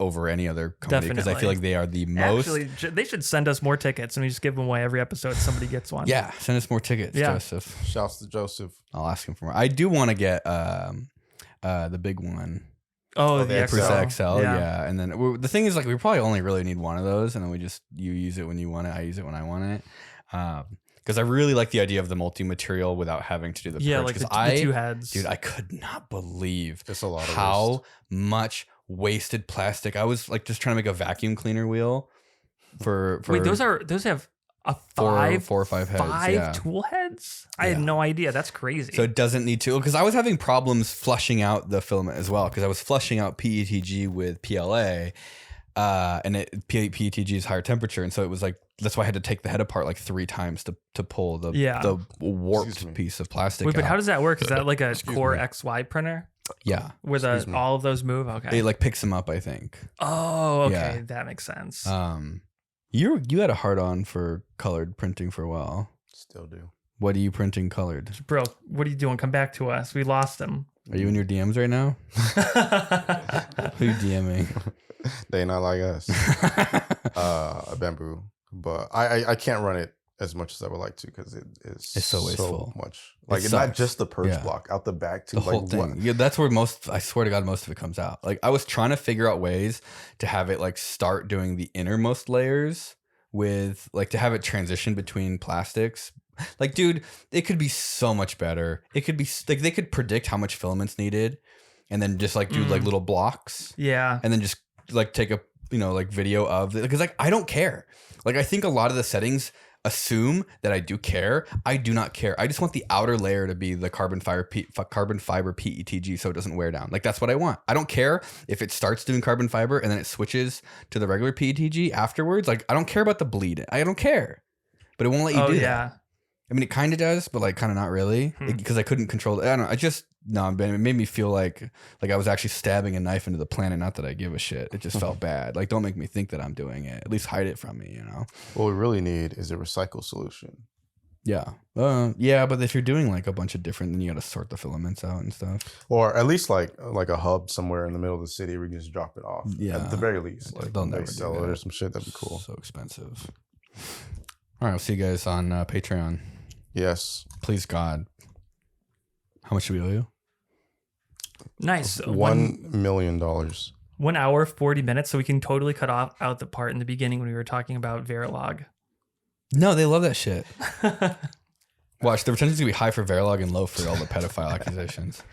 A: over any other company because I feel like they are the most.
B: Actually, they should send us more tickets and we just give them away every episode. Somebody gets one.
A: Yeah, send us more tickets, Joseph.
C: Shouts to Joseph.
A: I'll ask him for more. I do want to get the big one.
B: Oh, the
A: Prusa
B: XL.
A: XL, yeah. And then the thing is, like, we probably only really need one of those, and then you use it when you want it, I use it when I want it. Because I really like the idea of the multi-material without having to do the purge.
B: Like the two heads.
A: Dude, I could not believe
C: It's a lot of
A: how
C: waste.
A: much wasted plastic. I was like just trying to make a vacuum cleaner wheel for
B: Wait, those have a four
A: or five heads,
B: tool heads. I had no idea. That's crazy.
A: So it doesn't need to, because I was having problems flushing out the filament as well, because I was flushing out PETG with PLA, and PETG is higher temperature, and so it was like that's why I had to take the head apart like 3 times to pull the warped piece of plastic.
B: Wait, but
A: out.
B: how does that work? Is that like a Core XY printer?
A: Yeah,
B: where all of those move. Okay,
A: it like picks them up, I think.
B: Oh, okay,
A: Yeah.
B: that makes sense.
A: You had a hard on for colored printing for a while.
C: Still do.
A: What are you printing colored?
B: Bro, what are you doing? Come back to us. We lost him.
A: Are you in your DMs right now? Who you DMing?
C: They not like us. A bamboo, but I can't run it as much as I would like to because it's
A: so wasteful.
C: Much. Like
A: It
C: not
A: sucks.
C: just the purge block, out the back too.
A: The whole
C: like,
A: thing. Yeah, that's where I swear to God, most of it comes out. Like I was trying to figure out ways to have it like start doing the innermost layers with like to have it transition between plastics. Like, dude, it could be so much better. It could be like they could predict how much filament's needed and then just like do like little blocks.
B: Yeah.
A: And then just like take a, like video of it. Because like I don't care. Like I think a lot of the settings assume that I do care. I do not care. I just want the outer layer to be the carbon fiber PETG so it doesn't wear down. Like that's what I want. I don't care if it starts doing carbon fiber and then it switches to the regular PETG afterwards. Like I don't care about the bleed. I don't care. But it won't let you do that. I mean, it kind of does, but like kind of not really because I couldn't control it. I don't know. It made me feel like I was actually stabbing a knife into the planet. Not that I give a shit. It just felt bad. Like, don't make me think that I'm doing it. At least hide it from me,
C: What we really need is a recycle solution.
A: Yeah. Yeah, but if you're doing like a bunch of different, then you got to sort the filaments out and stuff.
C: Or at least like a hub somewhere in the middle of the city where you can just drop it off.
A: Yeah.
C: At the very least. Like
A: They'll never
C: sell
A: do
C: it
A: that.
C: or some shit. That'd be cool.
A: So expensive. All right. I'll see you guys on Patreon.
C: Yes.
A: Please, God. How much do we owe you?
B: Nice.
C: $1 million.
B: 1 hour, 40 minutes. So we can totally cut out the part in the beginning when we were talking about Verilog.
A: No, they love that shit. Watch, the retention's gonna be high for Verilog and low for all the pedophile accusations.